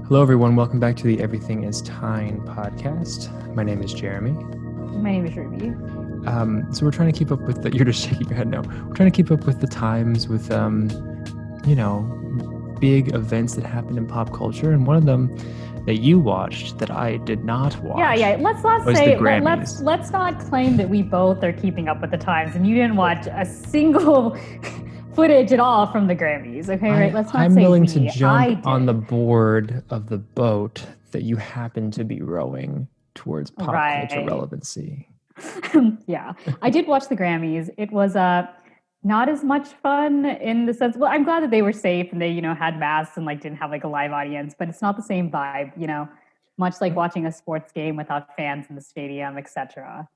Hello, everyone. Welcome back to the Everything is Tine podcast. My name is Jeremy. My name is Ruby. So we're trying to keep up with you're just shaking your head no. We're trying to keep up with the times with, big events that happened in pop culture. And one of them that you watched that I did not watch. Yeah. Let's not was say the Grammys. let's not claim that we both are keeping up with the times and you didn't watch a single footage at all from the Grammys. Okay, right? Let's not I'm say willing we. to I jump did. on the board of the boat that you happen to be rowing towards pop culture Right. relevancy. Yeah, I did watch the Grammys. It was not as much fun in the sense. Well, I'm glad that they were safe and they had masks and didn't have a live audience, but it's not the same vibe. Much like watching a sports game without fans in the stadium, etc.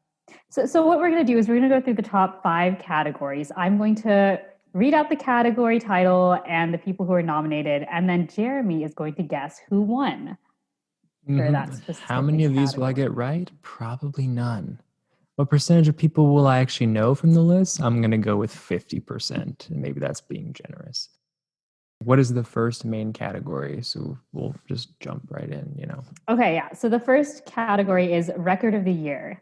So what we're going to do is we're going to go through the top 5 categories. I'm going to read out the category title and the people who are nominated, and then Jeremy is going to guess who won for that specific How many of these will I get right? Probably none. What percentage of people will I actually know from the list? I'm going to go with 50%, and maybe that's being generous. What is the first main category? So we'll just jump right in. Okay, yeah. So the first category is Record of the Year.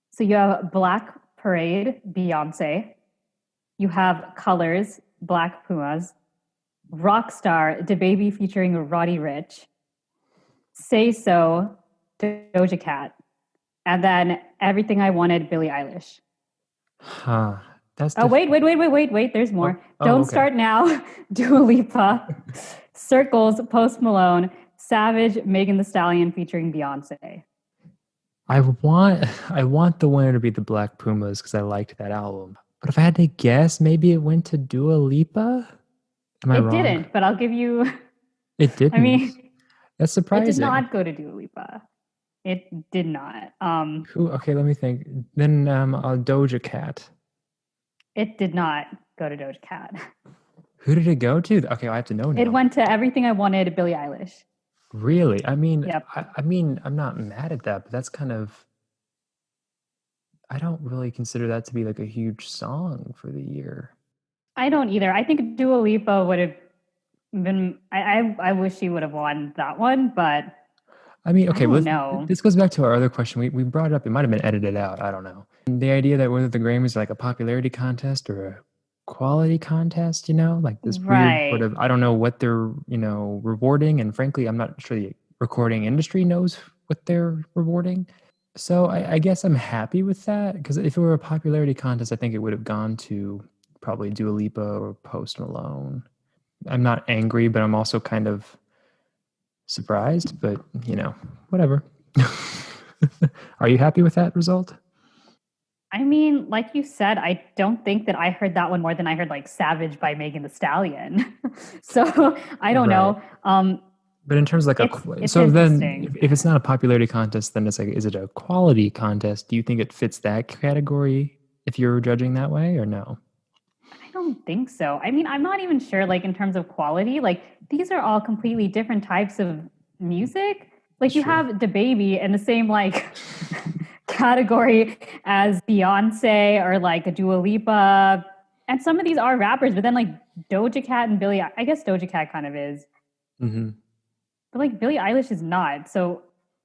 So you have Black Parade, Beyonce. You have Colors, Black Pumas. Rockstar, DaBaby featuring Roddy Ricch. Say So, Doja Cat. And then Everything I Wanted, Billie Eilish. Huh. That's wait. There's more. Don't okay. Start Now, Dua Lipa. Circles, Post Malone. Savage, Megan Thee Stallion featuring Beyonce. I want the winner to be the Black Pumas because I liked that album. But if I had to guess, maybe it went to Dua Lipa? Am I wrong? It didn't, but I'll give you... It didn't? I mean... That's surprising. It did not go to Dua Lipa. It did not. Okay, let me think. Then Doja Cat. It did not go to Doja Cat. Who did it go to? Okay, I have to know now. It went to Everything I Wanted, Billie Eilish. Really? I mean, yep. I mean, I'm not mad at that, but that's kind of... I don't really consider that to be a huge song for the year. I don't either. I think Dua Lipa would have been... I wish she would have won that one, but... I mean, okay, no. This goes back to our other question. We brought it up. It might have been edited out. I don't know. The idea that whether the Grammys are a popularity contest or a quality contest, this weird sort of... I don't know what they're, rewarding. And frankly, I'm not sure the recording industry knows what they're rewarding. So I guess I'm happy with that, because if it were a popularity contest, I think it would have gone to probably Dua Lipa or Post Malone. I'm not angry, but I'm also kind of surprised, but whatever. Are you happy with that result? I mean, like you said, I don't think that I heard that one more than I heard Savage by Megan Thee Stallion. So I don't know. But in terms of so then if it's not a popularity contest, then it's is it a quality contest? Do you think it fits that category if you're judging that way, or no? I don't think so. I mean, I'm not even sure in terms of quality, these are all completely different types of music. You have DaBaby in the same category as Beyonce or a Dua Lipa. And some of these are rappers, but then Doja Cat and Billie, I guess Doja Cat kind of is. Mm-hmm. But Billie Eilish is not. So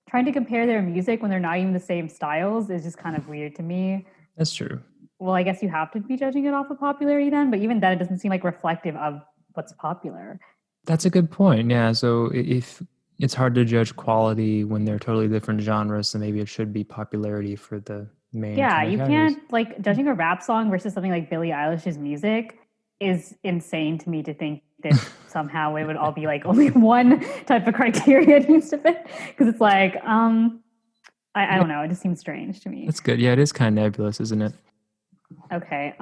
trying to compare their music when they're not even the same styles is just kind of weird to me. That's true. Well, I guess you have to be judging it off of popularity then, but even then it doesn't seem reflective of what's popular. That's a good point. Yeah. So if it's hard to judge quality when they're totally different genres, so maybe it should be popularity for the main. Yeah, you can't judging a rap song versus something like Billie Eilish's music is insane to me to think that somehow it would all be only one type of criteria it needs to fit, because it's I don't know, it just seems strange to me. That's good. Yeah, it is kind of nebulous, isn't it? Okay.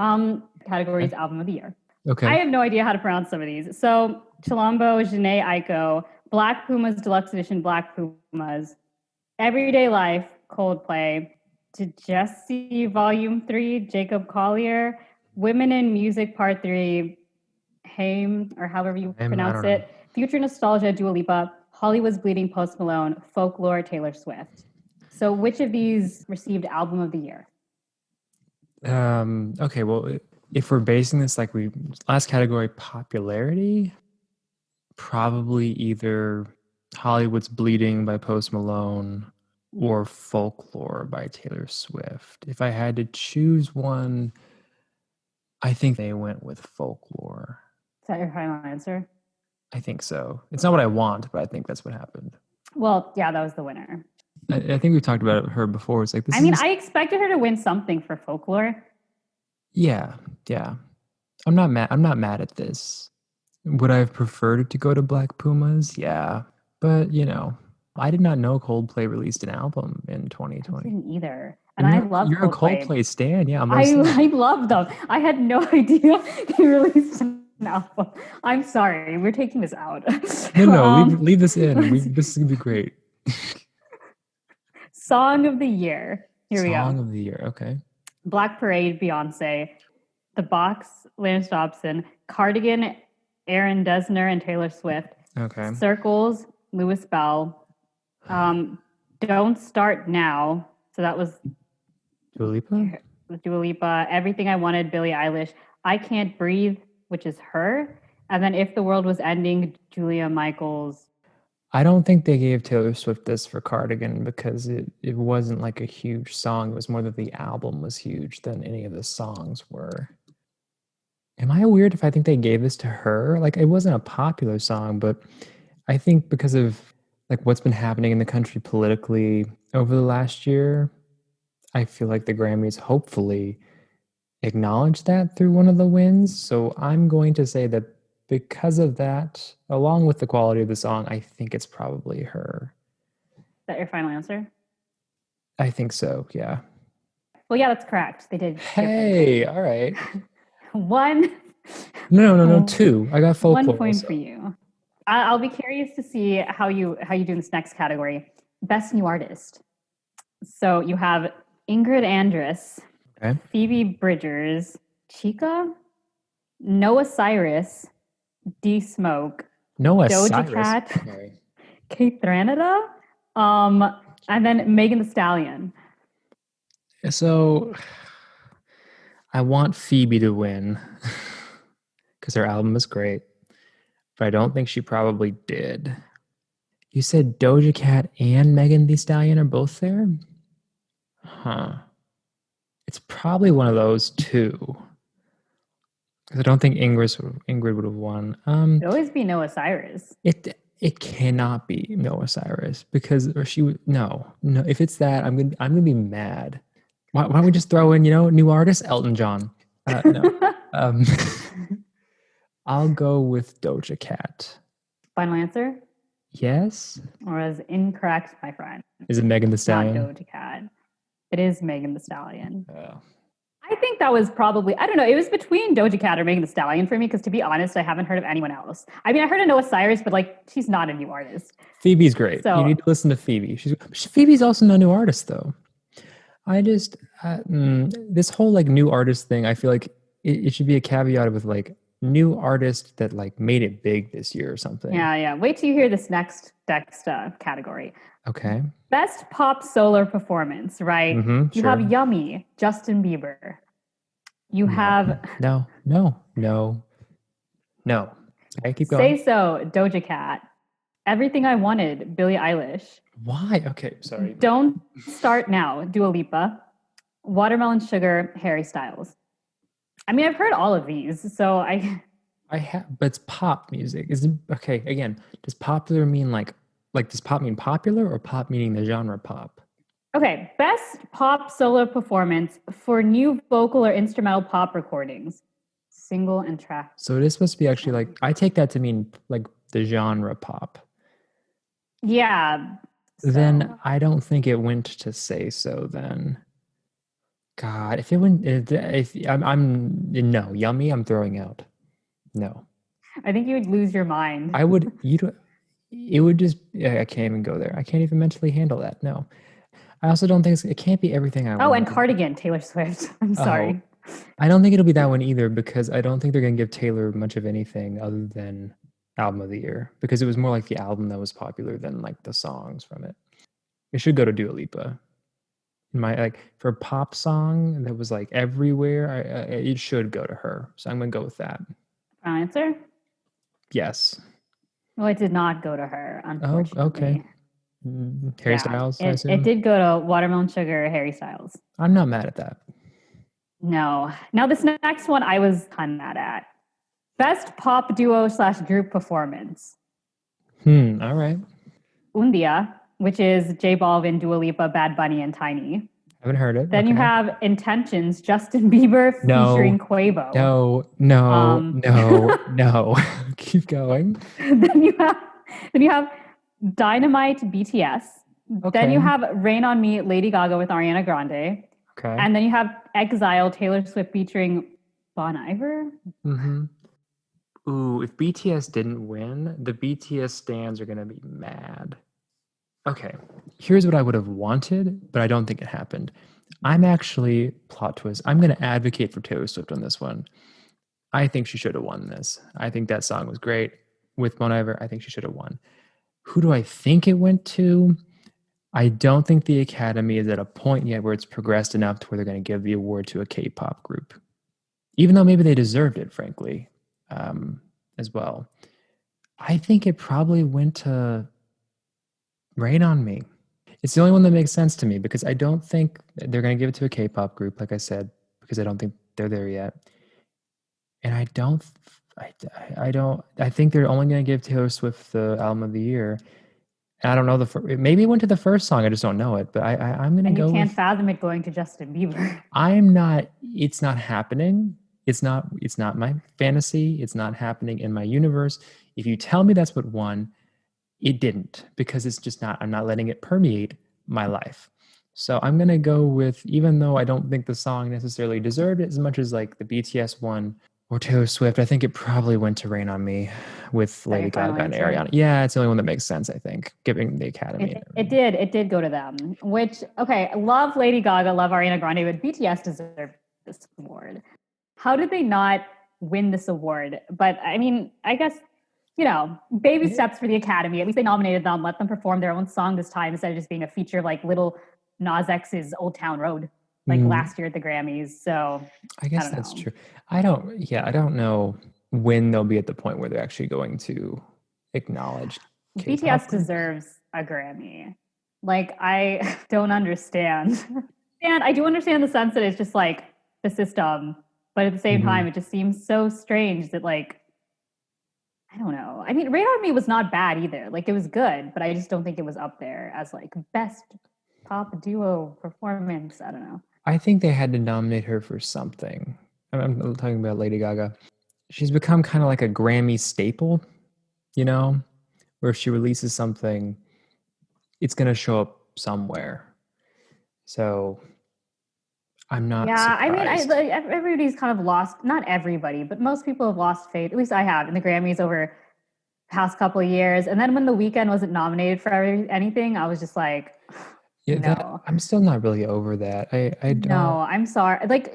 Categories: Album of the Year. Okay. I have no idea how to pronounce some of these. So Chilombo, Jhené Aiko, Black Pumas Deluxe Edition, Black Pumas, Everyday Life, Coldplay, To Jesse Volume 3, Jacob Collier, Women in Music Part 3, Haim, or however you pronounce it, Future Nostalgia, Dua Lipa, Hollywood's Bleeding, Post Malone, Folklore, Taylor Swift. So which of these received Album of the Year? Okay, well, if we're basing this last category, popularity, probably either Hollywood's Bleeding by Post Malone or Folklore by Taylor Swift. If I had to choose one, I think they went with Folklore. Is that your final answer? I think so. It's not what I want, but I think that's what happened. Well, yeah, that was the winner. I think we've talked about her before. It's like this. I mean, I expected her to win something for Folklore. Yeah, yeah. I'm not mad at this. Would I have preferred it to go to Black Pumas? Yeah, but I did not know Coldplay released an album in 2020. I didn't either. And I love you're Coldplay. a Coldplay stan. Yeah, I love them. I had no idea they released an album. I'm sorry. We're taking this out. No, leave this in. This is going to be great. Song of the Year. Here we go. Song of the Year. Okay. Black Parade, Beyonce. The Box, Lance Dobson. Cardigan, Aaron Dessner and Taylor Swift. Okay. Circles, Louis Bell. Don't Start Now. So that was Dua Lipa? Dua Lipa. Everything I Wanted, Billie Eilish. I Can't Breathe, which is her. And then If the World Was Ending, Julia Michaels. I don't think they gave Taylor Swift this for Cardigan because it wasn't like a huge song. It was more that the album was huge than any of the songs were. Am I weird if I think they gave this to her? Like, it wasn't a popular song, but I think because of like what's been happening in the country politically over the last year, I feel like the Grammys hopefully acknowledge that through one of the wins. So I'm going to say that because of that, along with the quality of the song, I think it's probably her. Is that your final answer? I think so, yeah. Well, yeah, that's correct. They did. Hey, all right. One. No, two. I got Folklore. 1 point for you. I'll be curious to see how you do in this next category. Best New Artist. So you have Ingrid Andress, okay. Phoebe Bridgers, Chica, Noah Cyrus, D Smoke, Noah Doja Cyrus. Cat, Okay. Kate Thranada, and then Megan Thee Stallion. So I want Phoebe to win because her album is great, but I don't think she probably did. You said Doja Cat and Megan Thee Stallion are both there? Huh. It's probably one of those two. I don't think Ingrid would have won. It'd always be Noah Cyrus. It cannot be Noah Cyrus because no. If it's that, I'm gonna be mad. Why don't we just throw in new artist Elton John? No. I'll go with Doja Cat. Final answer? Yes. Or is incorrect, my friend? Is it Megan Thee Stallion? Not Doja Cat. It is Megan Thee Stallion. Oh. I think that was probably, I don't know, it was between Doja Cat or Megan Thee Stallion for me, because to be honest, I haven't heard of anyone else. I mean, I heard of Noah Cyrus, but like, she's not a new artist. Phoebe's great. So, you need to listen to Phoebe. Phoebe's also not a new artist, though. I just, this whole like new artist thing, I feel like it should be a caveat with like new artist that like made it big this year or something. Yeah. Wait till you hear this next category. Okay. Best pop solo performance, right? Mm-hmm, you have Yummy, Justin Bieber. You have... No. Okay, keep going. Say So, Doja Cat. Everything I Wanted, Billie Eilish. Why? Okay, sorry. Don't Start Now, Dua Lipa. Watermelon Sugar, Harry Styles. I mean, I've heard all of these, so I have, but it's pop music. Okay, again, does popular mean like does pop mean popular or pop meaning the genre pop? Okay, best pop solo performance for new vocal or instrumental pop recordings. Single and track. So it is supposed to be actually like, I take that to mean like the genre pop. Yeah. So. Then I don't think it went to Say So then. God, if it went, no, Yummy, I'm throwing out. No. I think you would lose your mind. I would, it would just, I can't even go there. I can't even mentally handle that. No. I also don't think it can't be Everything I Want. Oh, and Cardigan, Taylor Swift. I'm sorry. I don't think it'll be that one either because I don't think they're going to give Taylor much of anything other than Album of the Year because it was more like the album that was popular than like the songs from it. It should go to Dua Lipa. For a pop song that was like everywhere, it should go to her. So I'm going to go with that. Final answer? Yes. Well, it did not go to her, Oh, okay. unfortunately. Harry Yeah, Styles, I it assume. did go to Watermelon Sugar, Harry Styles. I'm not mad at that. No. Now this next one I was kind of mad at. Best pop duo slash group performance. All right. Undia, which is J Balvin, Dua Lipa, Bad Bunny, and Tiny. Haven't heard it. Then you Okay. have Intentions, Justin Bieber featuring No, Quavo. no, no, Um, no, no. Keep going. then you have then you have Dynamite, BTS. Then you Okay. have Rain on Me, Lady Gaga with Ariana Grande. Okay. And then you have Exile, Taylor Swift featuring Bon Iver. Mm-hmm. Ooh, if BTS didn't win, the BTS stands are gonna be mad. Okay, here's what I would have wanted, but I don't think it happened. I'm actually, plot twist, I'm gonna advocate for Taylor Swift on this one. I think she should have won this. I think that song was great. With Bon Iver, I think she should have won. Who do I think it went to? I don't think the Academy is at a point yet where it's progressed enough to where they're going to give the award to a K-pop group, even though maybe they deserved it, frankly, as well. I think it probably went to Rain on Me. It's the only one that makes sense to me because I don't think they're going to give it to a K-pop group, like I said, because I don't think they're there yet. And I think they're only going to give Taylor Swift the album of the year. I don't know maybe it went to the first song. I just don't know it, but I'm going to And you go can't with. fathom it going to Justin Bieber. I'm not. It's not happening. It's not. It's not my fantasy. It's not happening in my universe. If you tell me that's what won, it didn't because it's just not. I'm not letting it permeate my life. So I'm going to go with, even though I don't think the song necessarily deserved it as much as like the BTS one or Taylor Swift, I think it probably went to Rain on Me with That Lady your final Gaga and answer? Ariana. Yeah, it's the only one that makes sense, I think, giving the Academy and It everything. did. It did go to them. Which okay, love Lady Gaga, love Ariana Grande, but BTS deserved this award. How did they not win this award? But I mean, I guess baby steps for the Academy. At least they nominated them. Let them perform their own song this time instead of just being a feature like Little Nas X's Old Town Road, like Mm, last year at the Grammys. So I I guess don't that's know. true. I don't know when they'll be at the point where they're actually going to acknowledge BTS K-pop groups. deserves a Grammy. Like I don't understand. And I do understand the sense that it's just like the system, but at the same Mm-hmm. time, it just seems so strange that like I don't know. I mean, Rain on Me was not bad either. Like it was good, but I just don't think it was up there as like best pop duo performance. I don't know. I think they had to nominate her for something. I'm talking about Lady Gaga. She's become kind of like a Grammy staple, you know, where if she releases something, it's going to show up somewhere. So I'm not Yeah, I mean, surprised. everybody's kind of lost. Not everybody, but most people have lost faith. At least I have in the Grammys over past couple of years. And then when The Weeknd wasn't nominated for anything, I was just like, Yeah, that no, I'm still not really over that. I don't. no, I'm sorry. Like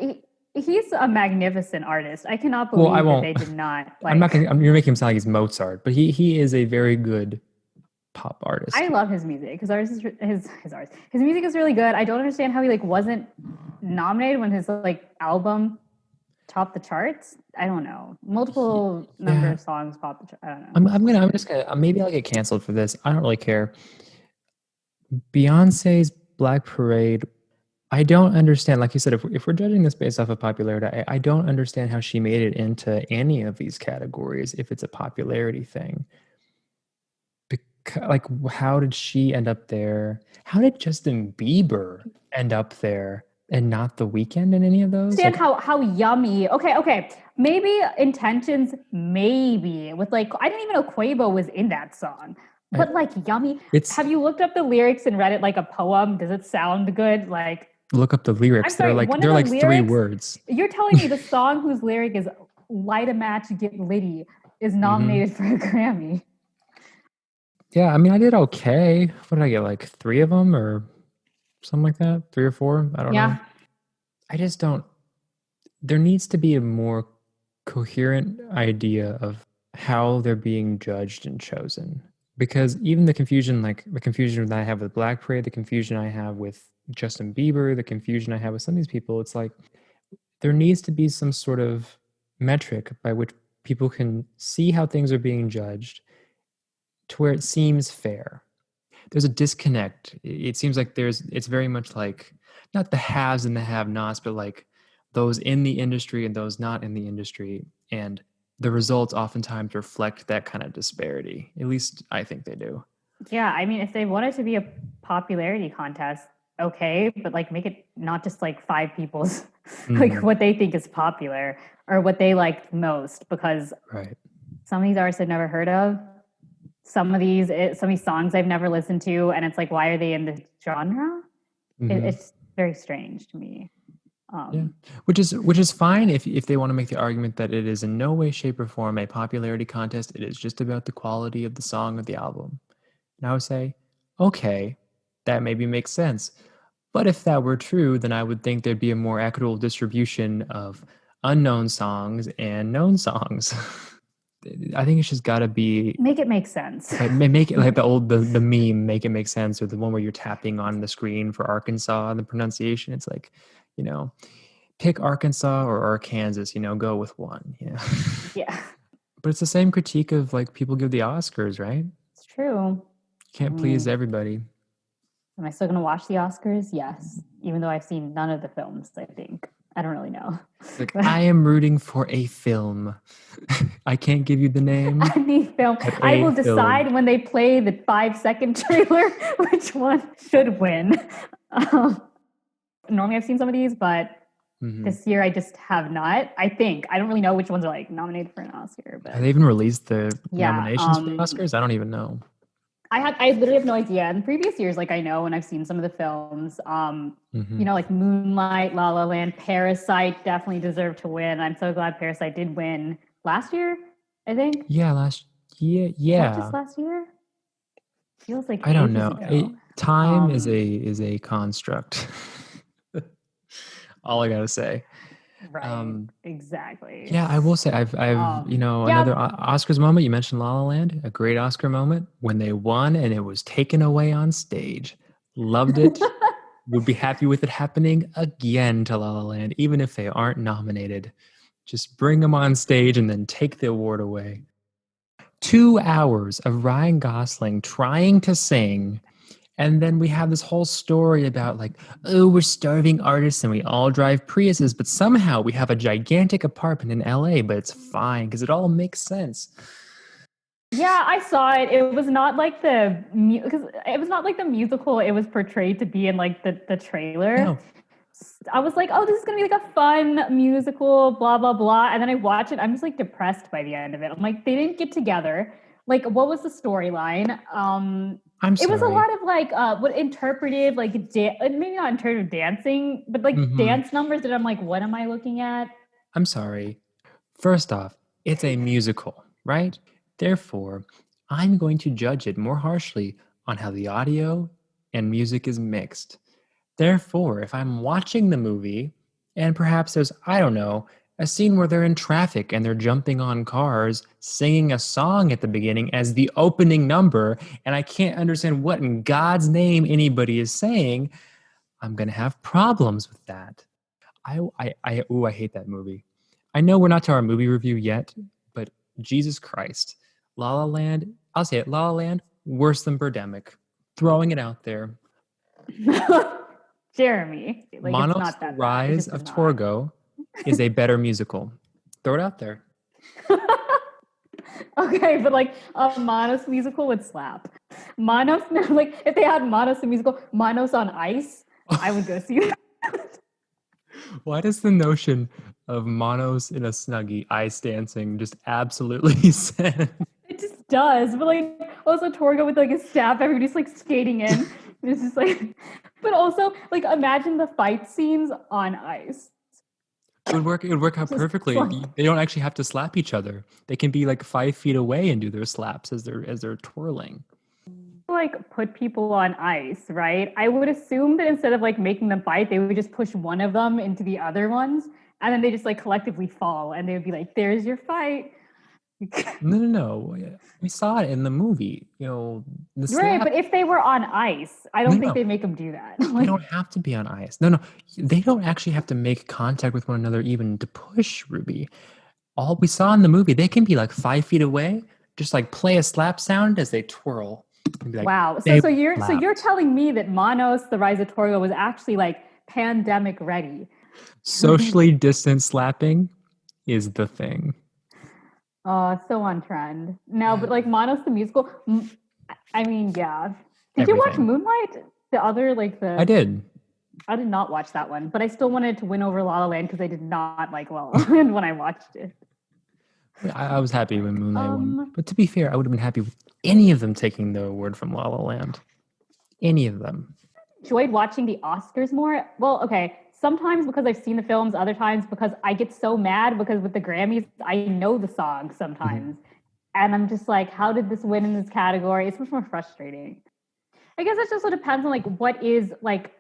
he's a magnificent artist. I cannot Well, I believe that won't. they did not I'm not like. gonna. You're making him sound like he's Mozart, but he is a very good pop I artist. love his music. His music is really good. I don't understand how he like wasn't nominated when his like album topped the charts. I don't know. Multiple number Yeah, of songs popped the chart. I don't know. It's just I'm weird. just gonna maybe I'll get canceled for this. I don't really care. Beyonce's Black Parade. I don't understand. Like you said, if we're judging this based off of popularity, I don't understand how she made it into any of these categories if it's a popularity thing. Like, how did she end up there? How did Justin Bieber end up there and not The Weeknd in any of those? Understand Like, how yummy. Okay. Maybe intentions. Maybe with like I didn't even know Quavo was in that song. I, But like yummy. it's Have you looked up the lyrics and read it like a poem? Does it sound good? Like look up the I'm lyrics. sorry, one of They're the like three lyrics. words. You're telling me the song whose lyric is "Light a match, get litty" is Hmm. nominated for a Grammy. Yeah, I mean, I did okay. What did I get? Like three of them or something like that? Three or four? I don't know. Yeah, I just don't. There needs to be a more coherent idea of how they're being judged and chosen. Because even the confusion, like the confusion that I have with Black Parade, the confusion I have with Justin Bieber, the confusion I have with some of these people, it's like there needs to be some sort of metric by which people can see how things are being judged to where it seems fair. There's a disconnect. It seems like it's very much like not the haves and the have-nots, but like those in the industry and those not in the industry. And the results oftentimes reflect that kind of disparity. At least I think they do. Yeah, I mean, if they want it to be a popularity contest, okay, but like make it not just like five people's like what they think is popular or what they like most, because Right. some of these artists I've never heard of, some of these songs I've never listened to, and it's like, why are they in this genre? It's very strange to me. Yeah, which is fine if they want to make the argument that it is in no way, shape, or form a popularity contest. It is just about the quality of the song or the album. And I would say, okay, that maybe makes sense. But if that were true, then I would think there'd be a more equitable distribution of unknown songs and known songs. I think it's just got to be make it make sense. Like make it like the meme, make it make sense, or the one where you're tapping on the screen for Arkansas and the pronunciation. It's like, pick Arkansas or Arkansas, go with one. Yeah. But it's the same critique of like people give the Oscars, right? It's true. Can't please everybody. Am I still going to watch the Oscars? Yes. Even though I've seen none of the films, I think. I don't really know. Like, I am rooting for a film. I can't give you the name. Any film. I will decide when they play the 5-second trailer which one should win. Normally I've seen some of these, but this year I just have not. I think. I don't really know which ones are like nominated for an Oscar. But have they even released the nominations for the Oscars? I don't even know. I literally have no idea. In previous years, like I know when I've seen some of the films, like Moonlight, La La Land, Parasite definitely deserved to win. I'm so glad Parasite did win last year, I think. Yeah, last year. Yeah. Just last year? Feels like I don't know. Ago. Time is a construct. All I gotta say. Right. Exactly. Yeah, I will say I've another Oscars moment. You mentioned La La Land, a great Oscar moment when they won and it was taken away on stage. Loved it. Would be happy with it happening again to La La Land, even if they aren't nominated. Just bring them on stage and then take the award away. 2 hours of Ryan Gosling trying to sing. And then we have this whole story about like, oh, we're starving artists and we all drive Priuses, but somehow we have a gigantic apartment in LA, but it's fine because it all makes sense. Yeah, I saw it. It was not like the musical it was portrayed to be in like the trailer. No. I was like, oh, this is going to be like a fun musical, blah, blah, blah. And then I watch it. I'm just like depressed by the end of it. I'm like, they didn't get together. Like, what was the storyline? I'm sorry. It was a lot of like what interpretive, like maybe not interpretive dancing, but like dance numbers that I'm like, what am I looking at? I'm sorry. First off, it's a musical, right? Therefore, I'm going to judge it more harshly on how the audio and music is mixed. Therefore, if I'm watching the movie and perhaps there's, I don't know, a scene where they're in traffic and they're jumping on cars, singing a song at the beginning as the opening number, and I can't understand what in God's name anybody is saying, I'm going to have problems with that. I hate that movie. I know we're not to our movie review yet, but Jesus Christ. La La Land, I'll say it, La La Land, worse than Birdemic. Throwing it out there. Jeremy. Like, Manos, it's not that The Rise of Torgo is a better musical. Throw it out there. Okay, but like a Manos musical would slap. Manos, like if they had Manos the musical, Manos on Ice, I would go see that. Why does the notion of Manos in a Snuggie ice dancing just absolutely sense? It just does. But like also Torgo with like a staff, everybody's like skating in. It's just like, but also like imagine the fight scenes on ice. It would work out perfectly. They don't actually have to slap each other. They can be like 5 feet away and do their slaps as they're twirling. Like put people on ice, right? I would assume that instead of like making them fight, they would just push one of them into the other ones, and then they just like collectively fall, and they would be like, "There's your fight." No. We saw it in the movie. Right, but if they were on ice, I don't think they make them do that. They don't have to be on ice. No. They don't actually have to make contact with one another even to push, Ruby. All we saw in the movie, they can be like 5 feet away just like play a slap sound as they twirl. And be like, Wow. they So you're slapped. telling me that Manos the Rise of Torgo was actually like pandemic ready. Socially distant slapping is the thing. Oh, so on trend. No, but like Manos the musical, I mean, yeah. Did you watch Everything. Moonlight? The other I did. I did not watch that one, but I still wanted to win over La La Land because I did not like La La Land when I watched it. I was happy when Moonlight won. Um, But to be fair, I would have been happy with any of them taking the award from La La Land. Any of them. enjoyed watching the Oscars more. Well, okay. Sometimes because I've seen the films, other times because I get so mad because with the Grammys, I know the song sometimes. And I'm just like, how did this win in this category? It's much more frustrating. I guess it just depends on like what is like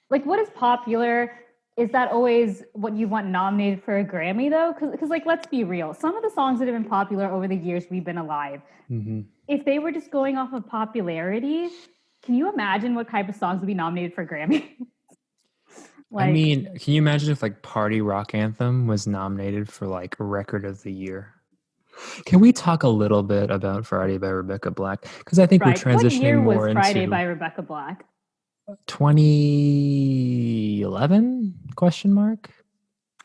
what is popular. Is that always what you want nominated for a Grammy though? Because like let's be real, some of the songs that have been popular over the years we've been alive, if they were just going off of popularity, can you imagine what type of songs would be nominated for Grammy? I Like, mean, can you imagine if like Party Rock Anthem was nominated for like Record of the Year? Can we talk a little bit about Friday by Rebecca Black? Because I think we're right. What transitioning year was more Friday into by Rebecca Black? 2011 question mark.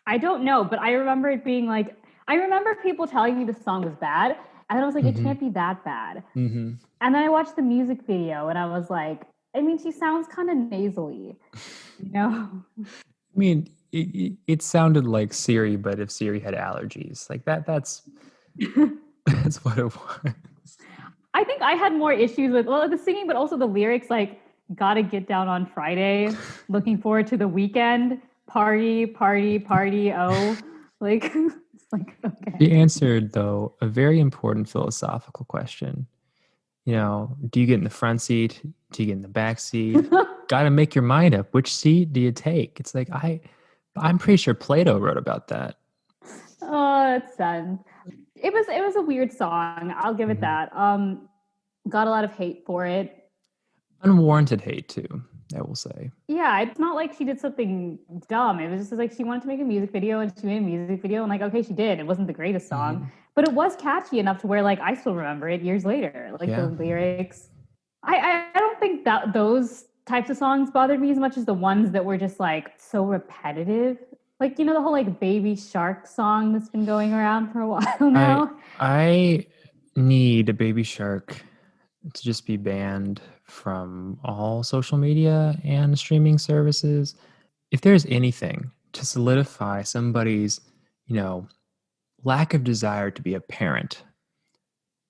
I don't know, but I remember it being like, I remember people telling me the song was bad. And I was like, it can't be that bad. And then I watched the music video and I was like, I mean, she sounds kind of nasally, you know? I mean, it sounded like Siri, but if Siri had allergies, like that's that's what it was. I think I had more issues with well the singing, but also the lyrics. Like, gotta get down on Friday. Looking forward to the weekend. Party, party, party. Oh, like it's like She okay. answered though a very important philosophical question. You know, do you get in the front seat? Do you get in the back seat? Got to make your mind up. Which seat do you take? It's like I'm pretty sure Plato wrote about that. Oh, it's sad. It was a weird song. I'll give it that. Got a lot of hate for it. Unwarranted hate too, I will say. Yeah, it's not like she did something dumb. It was just like she wanted to make a music video and she made a music video and like okay, she did. It wasn't the greatest song, but it was catchy enough to where like I still remember it years later. Like the Yeah. lyrics. I don't think that those types of songs bothered me as much as the ones that were just like so repetitive. Like the whole like Baby Shark song that's been going around for a while I now. I need a Baby Shark to just be banned from all social media and streaming services. If there's anything to solidify somebody's, lack of desire to be a parent,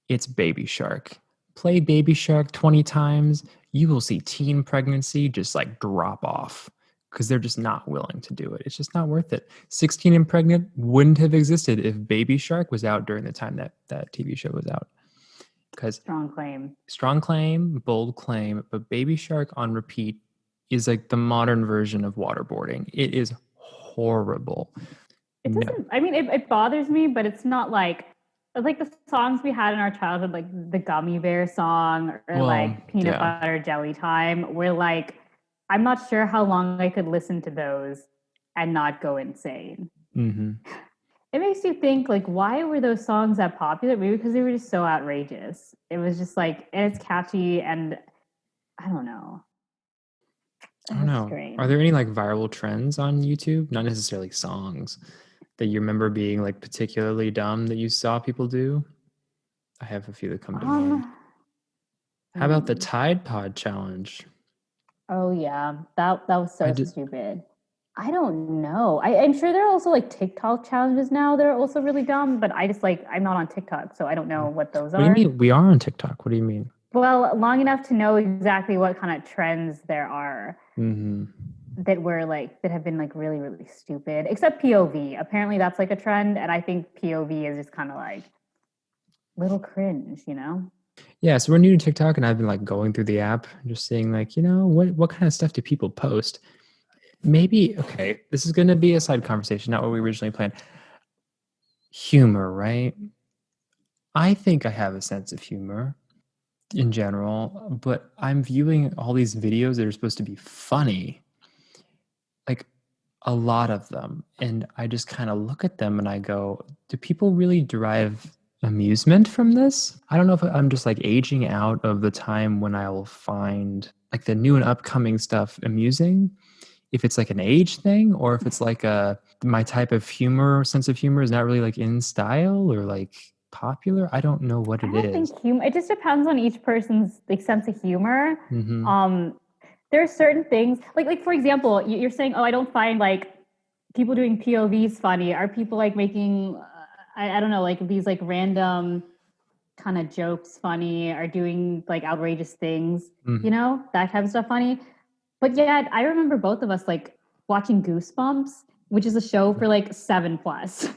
it's Baby Shark. Play Baby Shark 20 times, you will see teen pregnancy just like drop off because they're just not willing to do it. It's just not worth it. 16 and Pregnant wouldn't have existed if Baby Shark was out during the time that TV show was out. Because strong claim, bold claim, but Baby Shark on repeat is like the modern version of waterboarding. It is horrible. It doesn't. I mean, it bothers me, but it's not like the songs we had in our childhood, like the Gummy Bear song or like Peanut Butter Jelly Time. Where like, I'm not sure how long I could listen to those and not go insane. It makes you think like, why were those songs that popular? Maybe because they were just so outrageous. It was just like, and it's catchy, and I don't know. I don't know. Strange. Are there any like viral trends on YouTube? Not necessarily songs that you remember being like particularly dumb that you saw people do? I have a few that come to mind. How about the Tide Pod challenge? Oh yeah, that was so stupid. I don't know. I'm sure there are also like TikTok challenges now that are also really dumb, but I just like I'm not on TikTok, so I don't know what those are. What do you mean? We are on TikTok. What do you mean? Well, long enough to know exactly what kind of trends there are that were like that have been like really, really stupid. Except POV. Apparently that's like a trend, and I think POV is just kind of like little cringe, Yeah, so we're new to TikTok, and I've been like going through the app, just seeing like, what kind of stuff do people post? Maybe, okay, this is going to be a side conversation, not what we originally planned. Humor, right? I think I have a sense of humor in general, but I'm viewing all these videos that are supposed to be funny, like a lot of them, and I just kind of look at them and I go, do people really derive amusement from this. I don't know if I'm just like aging out of the time when I will find like the new and upcoming stuff amusing. If it's like an age thing, or if it's like my type of humor, sense of humor is not really like in style or like popular. I don't know what I it don't is. think humor. It just depends on each person's like sense of humor. Mm-hmm. There are certain things like for example, you're saying, oh, I don't find like people doing POVs funny. Are people like making I don't know, like these like random kind of jokes funny, are doing like outrageous things, Mm-hmm. that type of stuff funny. But yet I remember both of us like watching Goosebumps, which is a show for like 7+,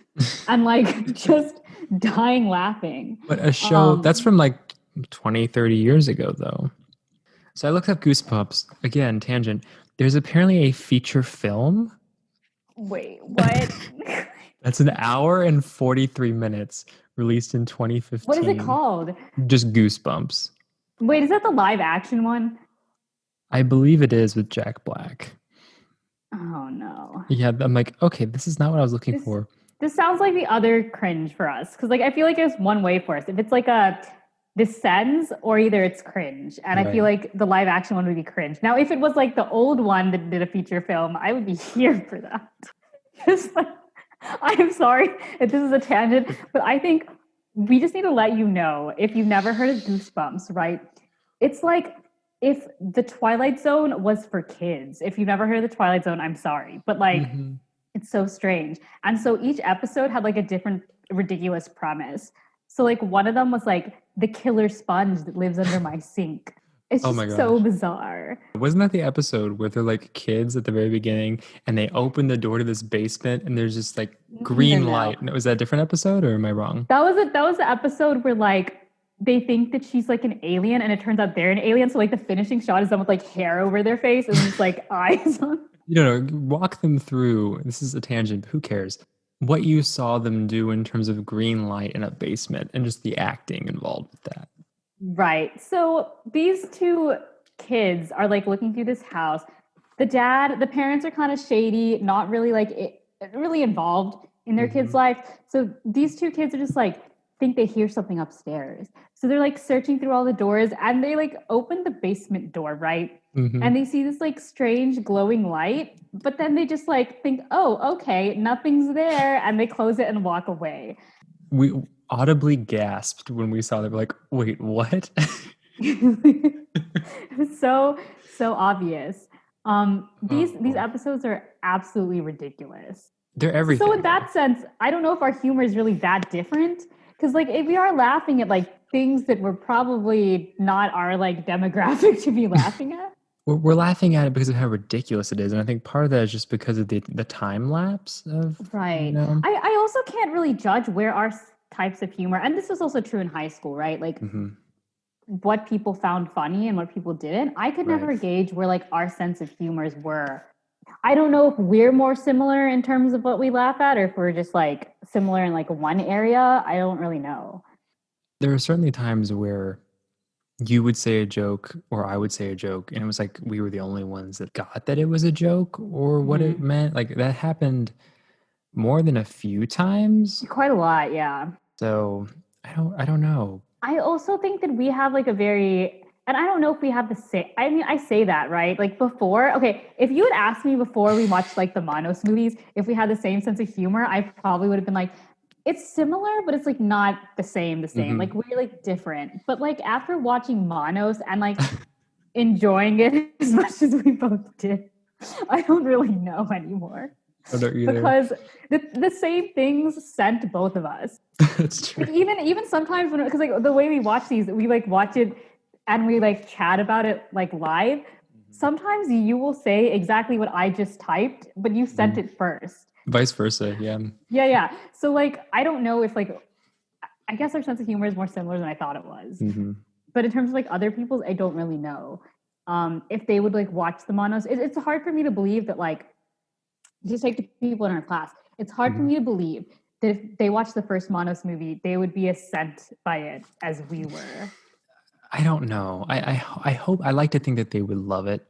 and like just dying laughing. But a show that's from like 20, 30 years ago, though. So I looked up Goosebumps. Again, tangent. There's apparently a feature film. Wait, what? That's an hour and 43 minutes released in What is it 2015. called? Just Goosebumps. Wait, is that the live action one? I believe it is with Jack Black. Oh no. Yeah, I'm like, okay, this is not what I was looking This for. this sounds like the other cringe for us. Because like I feel like there's one way for us. If it's like a this sends or either it's cringe. And I feel Right. like the live action one would be cringe. Now, if it was like the old one that did a feature film, I would be here for that. Just like, I am sorry if this is a tangent, but I think we just need to let you know if you've never heard of Goosebumps, right? It's like if the Twilight Zone was for kids. If you've never heard of the Twilight Zone, I'm sorry. But like, Mm-hmm. it's so strange. And so each episode had like a different ridiculous premise. So like one of them was like the killer sponge that lives under my sink. It's Oh my just so gosh. bizarre. Wasn't that the episode where they're like kids at the very beginning and they open the door to this basement and there's just like No, green no. light? Was that a different episode or am I wrong? That was the episode where like they think that she's like an alien and it turns out they're an alien. So like the finishing shot is them with like hair over their face and just like eyes on. Walk them through. This is a tangent. Who cares? What you saw them do in terms of green light in a basement and just the acting involved with that. Right. So these two kids are like looking through this house. The parents are kind of shady, not really really involved in their Mm-hmm. kids' life. So these two kids are just like think they hear something upstairs. So they're like searching through all the doors and they like open the basement door, right? Mm-hmm. And they see this like strange glowing light, but then they just like think, "Oh, okay, nothing's there," and they close it and walk away. We audibly gasped when we saw that. We're like, wait, what? It was so obvious. These Oh, episodes are absolutely ridiculous. they're So everything. in that sense, I don't know if our humor is really that different because like if we are laughing at like things that were probably not our like demographic to be laughing at. We're laughing at it because of how ridiculous it is. And I think part of that is just because of the time lapse of, you Right. know. I also can't really judge where our types of humor, and this was also true in high school, right? Like Mm-hmm. what people found funny and what people didn't. I could Right. never gauge where like our sense of humors were. I don't know if we're more similar in terms of what we laugh at or if we're just like similar in like one area. I don't really know. There are certainly times where you would say a joke or I would say a joke, and it was like we were the only ones that got that it was a joke or what it Mm-hmm. meant. Like that happened more than a few times. Quite a lot, yeah. So I don't know. I also think that we have like a very, and I don't know if we have the same. I mean, I say that, right? Like before, okay, if you had asked me before we watched like the Manos movies, if we had the same sense of humor, I probably would have been like, it's similar, but it's like not the same. Mm-hmm. Like we're like different. But like after watching Manos and like enjoying it as much as we both did, I don't really know anymore I don't either. because the same things sent both of us. That's true. Like even sometimes when because like the way we watch these, we like watch it and we like chat about it like live. Sometimes you will say exactly what I just typed, but you sent it first. Vice versa, yeah. Yeah. So like I don't know if like I guess our sense of humor is more similar than I thought it was. Mm-hmm. But in terms of like other people's, I don't really know. If they would like watch the Monos, it's hard for me to believe that like just like the people in our class, it's hard for Mm-hmm. me to believe that if they watched the first Monos movie, they would be as sent by it as we were. I don't know. I hope I like to think that they would love it,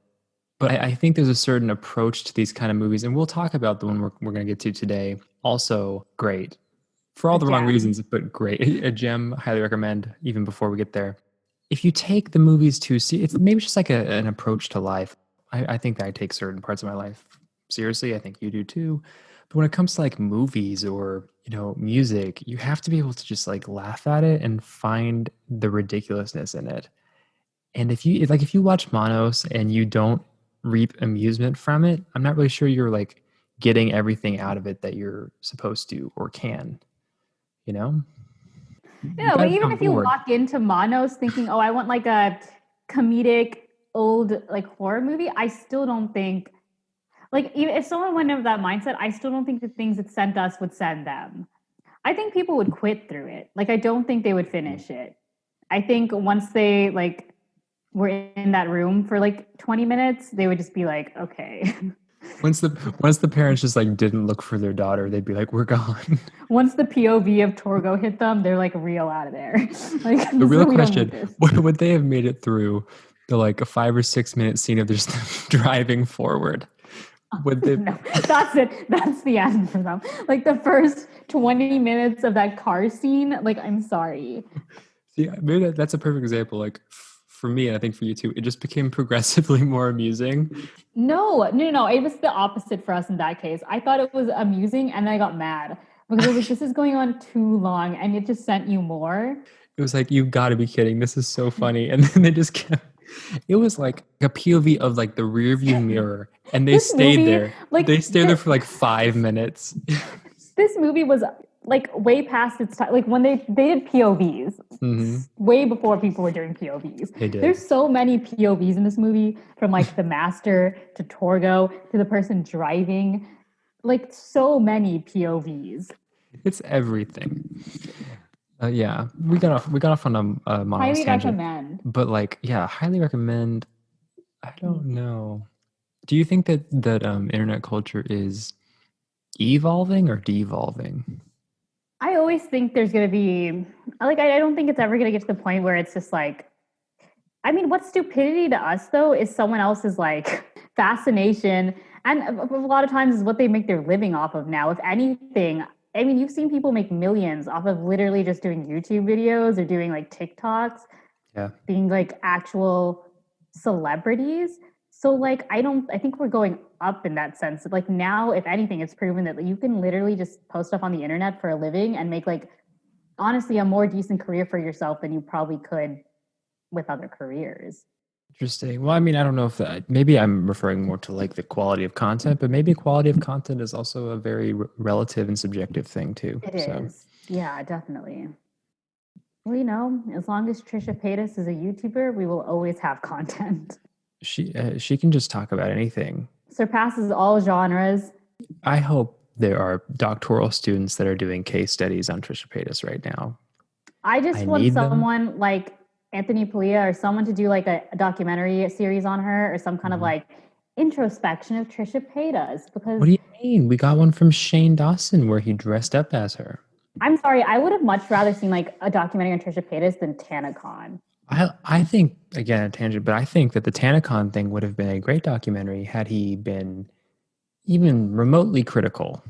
but I think there's a certain approach to these kind of movies, and we'll talk about the one we're going to get to today. Also great. For all A the wrong gem. reasons, but great. A gem, highly recommend, even before we get there. If you take the movies too, see, it's maybe just like an approach to life. I think that I take certain parts of my life seriously. I think you do too. But when it comes to like movies or, music, you have to be able to just like laugh at it and find the ridiculousness in it. And if you watch Manos and you don't reap amusement from it, I'm not really sure you're like getting everything out of it that you're supposed to or can, you know? You Yeah, got but to be even on if you board. walk into Manos thinking, "Oh, I want like a comedic old like horror movie," I still don't think like even if someone went into that mindset, I still don't think the things it sent us would send them. I think people would quit through it. Like I don't think they would finish it. I think once they like were in that room for like 20 minutes, they would just be like, "Okay." Once the parents just like didn't look for their daughter, they'd be like, "We're gone." Once the POV of Torgo hit them, they're like real out of there. Like The real we don't need question: this. would they have made it through the like a 5 or 6 minute scene of just driving forward? Would they? No, that's it. That's the end for them. Like the first 20 minutes of that car scene, like, I'm sorry. See, maybe that's a perfect example. Like for me, and I think for you too, it just became progressively more amusing. No. It was the opposite for us in that case. I thought it was amusing and then I got mad because I was like, this is going on too long and it just sent you more. It was like, you've got to be kidding. This is so funny. And then they just kept, it was like a POV of like the rear view mirror. And they This stayed movie, there. like, They stayed there for like 5 minutes. this movie was like way past its time. Like when they did POVs, Hmm. way before people were doing POVs. They did. There's so many POVs in this movie, from like the master to Torgo to the person driving, like so many POVs. It's everything. Yeah, we got off on a Monos Highly tangent, recommend. but like, yeah, highly recommend. I don't Mm. know. Do you think that internet culture is evolving or devolving? I always think there's gonna be like I don't think it's ever gonna get to the point where it's just like I mean, what's stupidity to us though is someone else's like fascination, and a lot of times is what they make their living off of now. If anything, I mean, you've seen people make millions off of literally just doing YouTube videos or doing like TikToks, Yeah. being like actual celebrities. So like I think we're going up in that sense. Like now, if anything, it's proven that you can literally just post stuff on the internet for a living and make like honestly a more decent career for yourself than you probably could with other careers. Interesting. Well, I mean, I don't know if that, maybe I'm referring more to like the quality of content, but maybe quality of content is also a very relative and subjective thing too. It So is. Yeah, definitely. Well, as long as Trisha Paytas is a YouTuber, we will always have content. she can just talk about anything. Surpasses all genres. I hope there are doctoral students that are doing case studies on Trisha Paytas right now. I I just want need them. someone like Anthony Palia or someone to do like a documentary series on her or some kind of Mhm. like introspection of Trisha Paytas What because do you mean? We got one from Shane Dawson where he dressed up as her. I'm sorry, I would have much rather seen like a documentary on Trisha Paytas than TanaCon. I think, again, a tangent, but I think that the Tanacon thing would have been a great documentary had he been even remotely critical.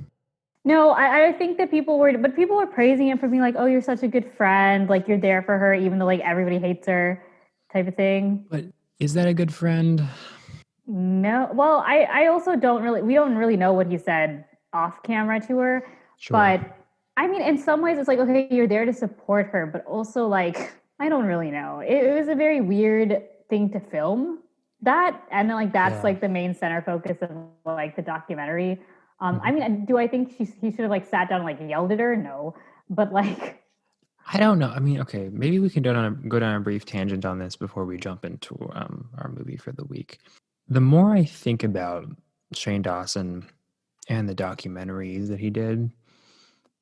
No, I think that people were praising him for being like, oh, you're such a good friend. Like, you're there for her, even though like everybody hates her type of thing. But is that a good friend? No, well, I also we don't really know what he said off camera to her. Sure. But I mean, in some ways, it's like, okay, you're there to support her, but also like, I don't really know. It was a very weird thing to film that. And then like, that's Yeah. like the main center focus of like the documentary. I Mhm. mean, do I think he should have like sat down and like yelled at her? No, but like, I don't know. I mean, okay, maybe we can go down a brief tangent on this before we jump into our movie for the week. The more I think about Shane Dawson and the documentaries that he did,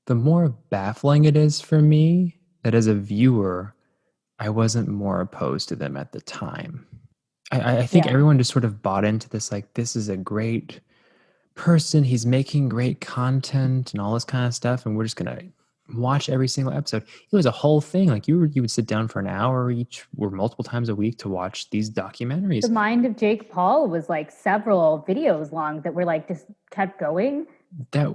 the more baffling it is for me that as a viewer, I wasn't more opposed to them at the time. I think yeah, everyone just sort of bought into this, like, this is a great person. He's making great content and all this kind of stuff. And we're just going to watch every single episode. It was a whole thing. Like you would sit down for an hour each or multiple times a week to watch these the documentaries. mind of Jake Paul was like several videos long that were like just kept going. That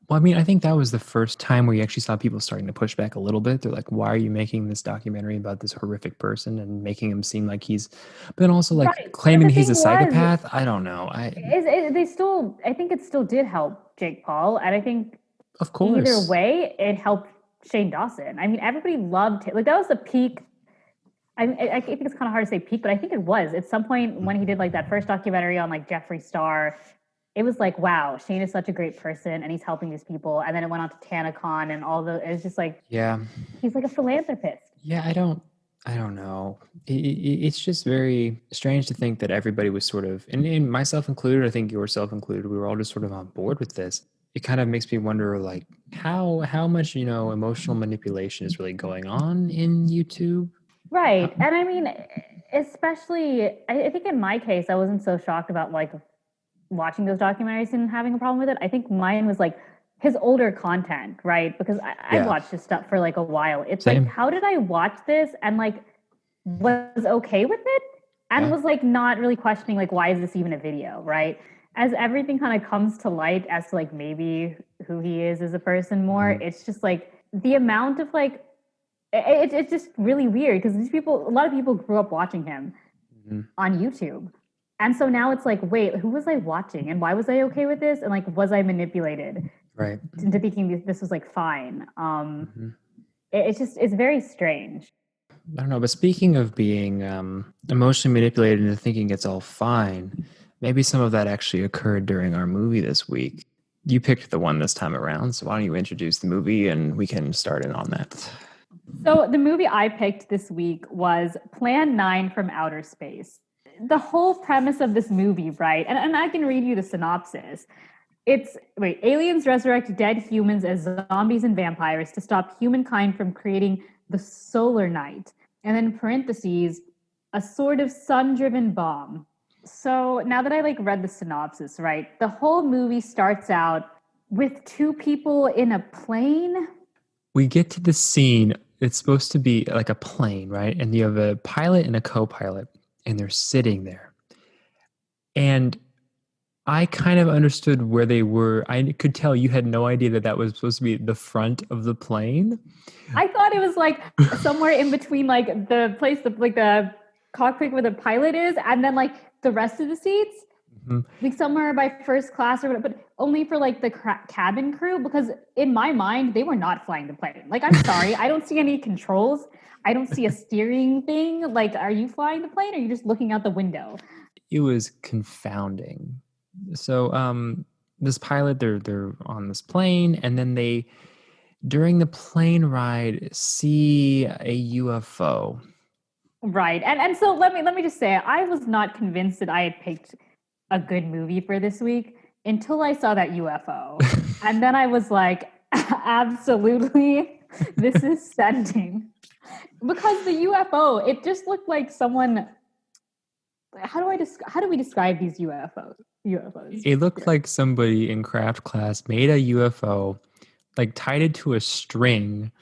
Well, I mean, I think that was the first time where you actually saw people starting to push back a little bit. They're like, why are you making this documentary about this horrific person and making him seem like he's, but then also like Right. But claiming the he's a thing was, psychopath? I don't know. they still, I think it still did help Jake Paul. And I think Of either course. way, it helped Shane Dawson. I mean, everybody loved it. Like, that was the peak. I think it's kind of hard to say peak, but I think it was at some point when he did like that first documentary on like Jeffree Star. It was like, wow, Shane is such a great person and he's helping these people. And then it went on to TanaCon and all the, it's just like, Yeah. he's like a philanthropist. Yeah, I don't know. It's just very strange to think that everybody was sort of, and myself included, I think yourself included, we were all just sort of on board with this. It kind of makes me wonder, like, how much, emotional manipulation is really going on in YouTube? Right. And I mean, especially, I think in my case, I wasn't so shocked about like watching those documentaries and having a problem with it. I think mine was like his older content, right? Because I've Yeah, watched his stuff for like a while. It's like, same. how did I watch this and like was okay with it and Yeah. was like not really questioning like why is this even a video, right? As everything kind of comes to light as to like maybe who he is as a person more, Mhm. it's just like the amount of like it's just really weird because these people, a lot of people grew up watching him Mhm. on YouTube. And so now it's like, wait, who was I watching and why was I okay with this? And like, was I manipulated Right. into thinking this was like fine? Mhm. It's just, it's very strange. I don't know, but speaking of being emotionally manipulated into thinking it's all fine, maybe some of that actually occurred during our movie this week. You picked the one this time around, so why don't you introduce the movie and we can start in on that. So the movie I picked this week was Plan 9 from Outer Space. The whole premise of this movie, right? And I can read you the synopsis. It's wait, aliens resurrect dead humans as zombies and vampires to stop humankind from creating the Solaronite. And then in parentheses, a sort of sun-driven bomb. So now that I like read the synopsis, right? The whole movie starts out with two people in a plane. We get to the scene, it's supposed to be like a plane, right? And you have a pilot and a co pilot, and they're sitting there. And I kind of understood where they were. I could tell you had no idea that that was supposed to be the front of the plane. I thought it was like somewhere in between like the place like the cockpit where the pilot is and then like the rest of the seats. Mhm. Like somewhere by first class or whatever, but only for like the cabin crew because in my mind they were not flying the plane. Like I'm sorry, I don't see any controls. I don't see a steering thing. Like, are you flying the plane or are you just looking out the window? It was confounding. So, this pilot, they're on this plane, and then they during the plane ride see a UFO. Right. And so let me just say I was not convinced that I had picked a good movie for this week until I saw that UFO. And then I was like, absolutely, this is sending. Because the UFO, it just looked like someone. How do we describe these UFOs? UFOs. It looked Here. like somebody in craft class made a UFO, like tied it to a string,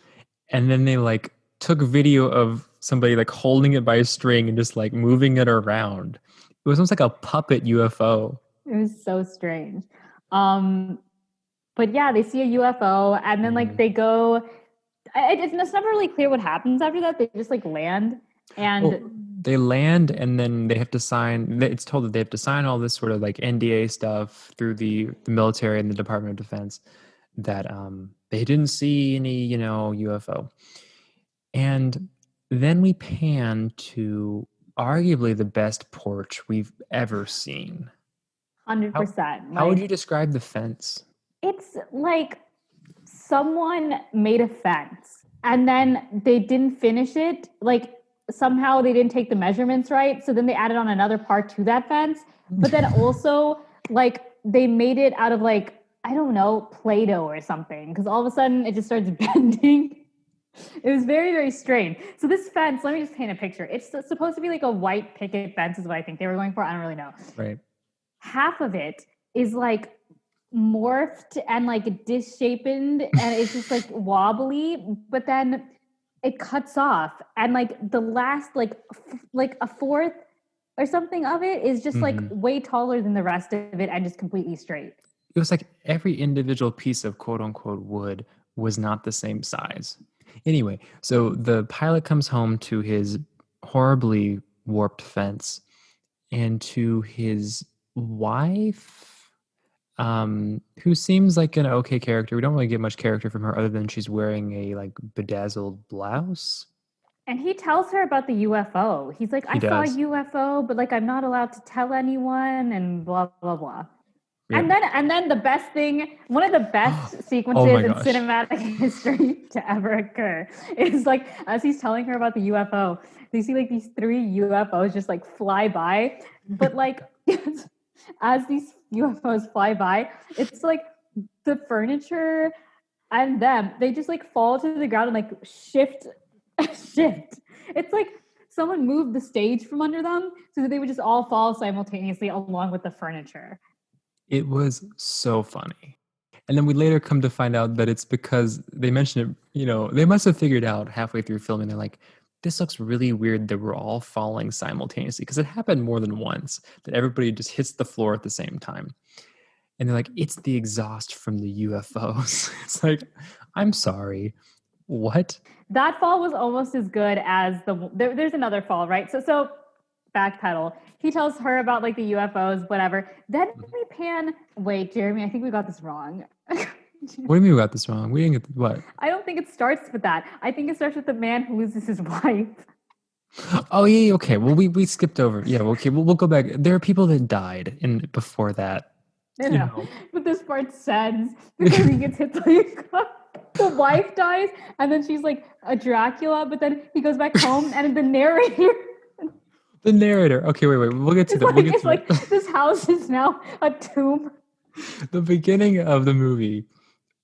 and then they like took video of somebody like holding it by a string and just like moving it around. It was almost like a puppet UFO. It was so strange. Um, but yeah, they see a UFO and then like Mhm. they go. It's never really clear what happens after that. They just like land Well, and they land and then they have to sign. It's told that they have to sign all this sort of like NDA stuff through the military and the Department of Defense that they didn't see any UFO. And then we pan to arguably the best porch we've ever seen. How 100%. how would you Like describe the fence? it's like someone made a fence and then they didn't finish it. Like somehow they didn't take the measurements right. So then they added on another part to that fence. But then also, like, they made it out of like, I don't know, Play Doh or something. Cause all of a sudden it just starts bending. It was very, very strange. So this fence, let me just paint a picture. It's supposed to be like a white picket fence, is what I think they were going for. I don't really know. Right. Half of it is like morphed and like disshapened and it's just like wobbly, but then it cuts off and like the last like a fourth or something of it is just like Hmm. way taller than the rest of it and just completely straight. it was like every individual piece of quote unquote wood was not the same size. Anyway, so the pilot comes home to his horribly warped fence and to his wife, who seems like an okay character. We don't really get much character from her other than she's wearing a like bedazzled blouse. And he tells her about the UFO. He's like, He I saw a does. UFO, but like I'm not allowed to tell anyone and blah blah blah. Yep. And then the best thing, one of the best Oh sequences my in gosh. cinematic history to ever occur is like as he's telling her about the UFO, they see like these three UFOs just like fly by, but like as these UFOs fly by, it's like the furniture and them, they just like fall to the ground and like shift. It's like someone moved the stage from under them so that they would just all fall simultaneously along with the furniture. It was so funny. And then we later come to find out that it's because they mentioned it, they must have figured out halfway through filming, they're like, this looks really weird that we're all falling simultaneously. Because it happened more than once that everybody just hits the floor at the same time. And they're like, it's the exhaust from the UFOs. It's like, I'm sorry. What? That fall was almost as good as there's another fall, right? So backpedal. He tells her about like the UFOs, whatever. Then we pan. Wait, Jeremy, I think we got this wrong. What do you mean we got this wrong? We didn't get what? I don't think it starts with that. I think it starts with the man who loses his wife. Oh yeah, okay. Well, we skipped over. Yeah, okay. We'll go back. There are people that died before that. No. But this part says because he gets hit by a car. The wife dies, and then she's like a Dracula, but then he goes back home, and the narrator. The narrator. Okay, wait. We'll get to that. We'll get It's to like it. this house is now a tomb. The beginning of the movie,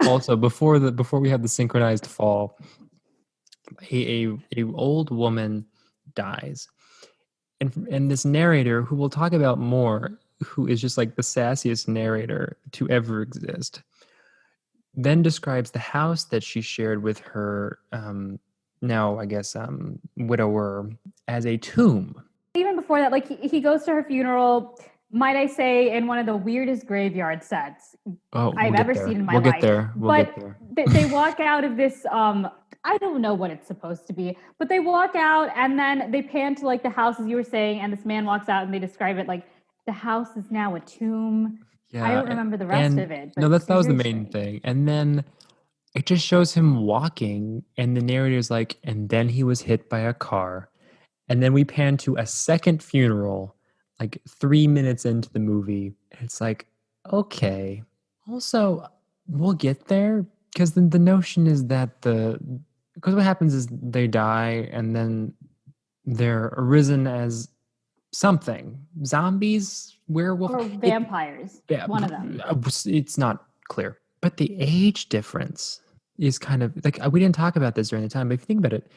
also before we have the synchronized fall, a old woman dies, and this narrator, who we'll talk about more, who is just like the sassiest narrator to ever exist, then describes the house that she shared with her now I guess widower as a tomb. Even before that, like he goes to her funeral, might I say, in one of the weirdest graveyard sets I've ever seen in my life. We'll get there. They walk out of this I don't know what it's supposed to be, but they walk out and then they pan to like the house, as you were saying, and this man walks out and they describe it like the house is now a tomb. Yeah, I don't remember the rest of it. But no, that was the main thing. And then it just shows him walking, and the narrator's like, and then he was hit by a car. And then we pan to a second funeral, like 3 minutes into the movie. It's like, okay. Also, we'll get there, because the notion is that because what happens is they die and then they're arisen as something, zombies, werewolf, or vampires. One of them. It's not clear, but the age difference is kind of like, we didn't talk about this during the time, but if you think about it,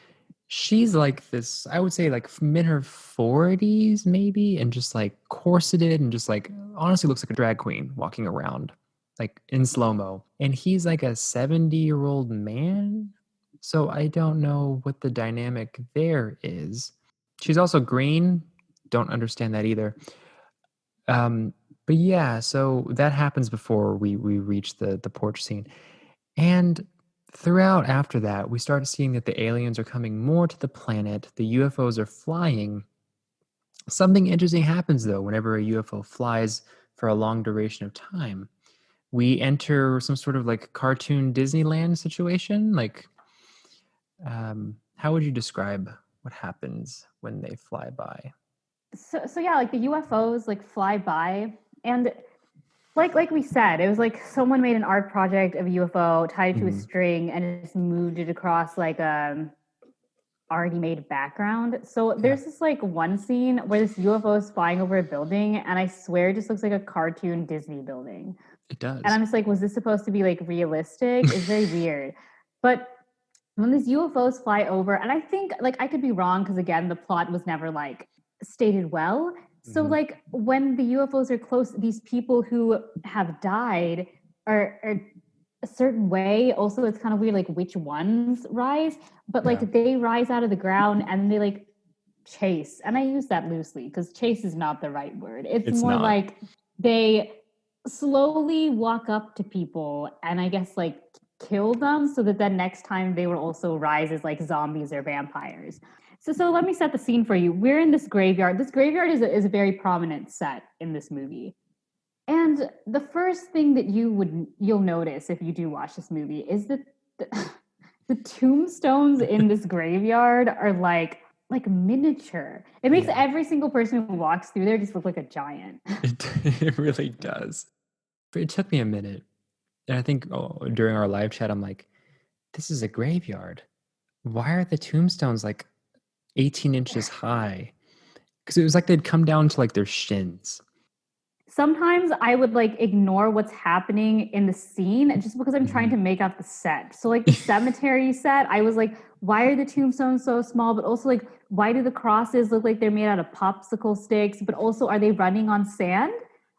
she's like this, I would say like in her 40s maybe, and just like corseted and just like honestly looks like a drag queen walking around like in slow-mo, and he's like a 70-year-old man. So I don't know what the dynamic there is. She's also green. Don't understand that either. But yeah, so that happens before we reach the porch scene. And throughout after that, we start seeing that the aliens are coming more to the planet. The UFOs are flying. Something interesting happens, though, whenever a UFO flies for a long duration of time. We enter some sort of like cartoon Disneyland situation. Like, how would you describe what happens when they fly by? So yeah, like the UFOs like fly by, and like we said, it was like someone made an art project of a UFO, tied it to a string, and just moved it across like a already made background. So there's this like one scene where this UFO is flying over a building, and I swear it just looks like a cartoon Disney building. It does. And I'm just like, was this supposed to be like realistic? It's very weird. But when these UFOs fly over, and I think like I could be wrong because again, the plot was never like stated well. So like when the UFOs are close, these people who have died are a certain way. Also, it's kind of weird, like which ones rise, but like they rise out of the ground and they like chase. And I use that loosely because chase is not the right word. It's more not. like they slowly walk up to people and I guess like kill them so that then next time they will also rise as like zombies or vampires. So let me set the scene for you. We're in this graveyard. This graveyard is a very prominent set in this movie. And the first thing that you'll notice if you do watch this movie is that the tombstones in this graveyard are like miniature. It makes every single person who walks through there just look like a giant. It really does. But it took me a minute. And I think during our live chat, I'm like, this is a graveyard. Why are the tombstones like 18 inches high? Because it was like they'd come down to like their shins. Sometimes I would like ignore what's happening in the scene just because I'm trying to make out the set. So like the cemetery set, I was like, why are the tombstones so small? But also like, why do the crosses look like they're made out of popsicle sticks? But also, are they running on sand?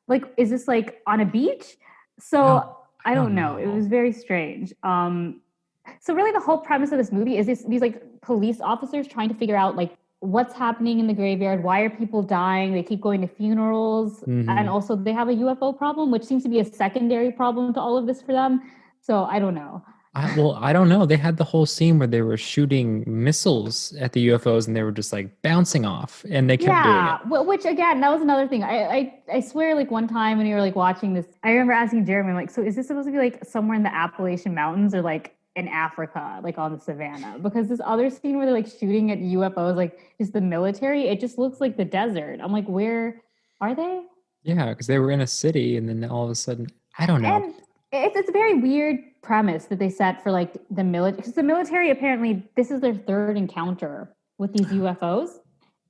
Like, is this like on a beach? So No, I don't know. It know. was very strange. So really the whole premise of this movie is these like police officers trying to figure out like what's happening in the graveyard, why are people dying, they keep going to funerals, and also they have a UFO problem, which seems to be a secondary problem to all of this for them. So I don't know. I don't know. They had the whole scene where they were shooting missiles at the UFOs and they were just like bouncing off and they kept doing it. Yeah, which again, that was another thing. I swear, like one time when you were like watching this, I remember asking Jeremy, I'm like, so is this supposed to be like somewhere in the Appalachian Mountains or like in Africa, like on the savannah? Because this other scene where they're like shooting at UFOs, like just the military, it just looks like the desert. I'm like, where are they? Yeah, because they were in a city and then all of a sudden, I don't know. And it's a very weird premise that they set for like the military, because the military apparently this is their third encounter with these UFOs.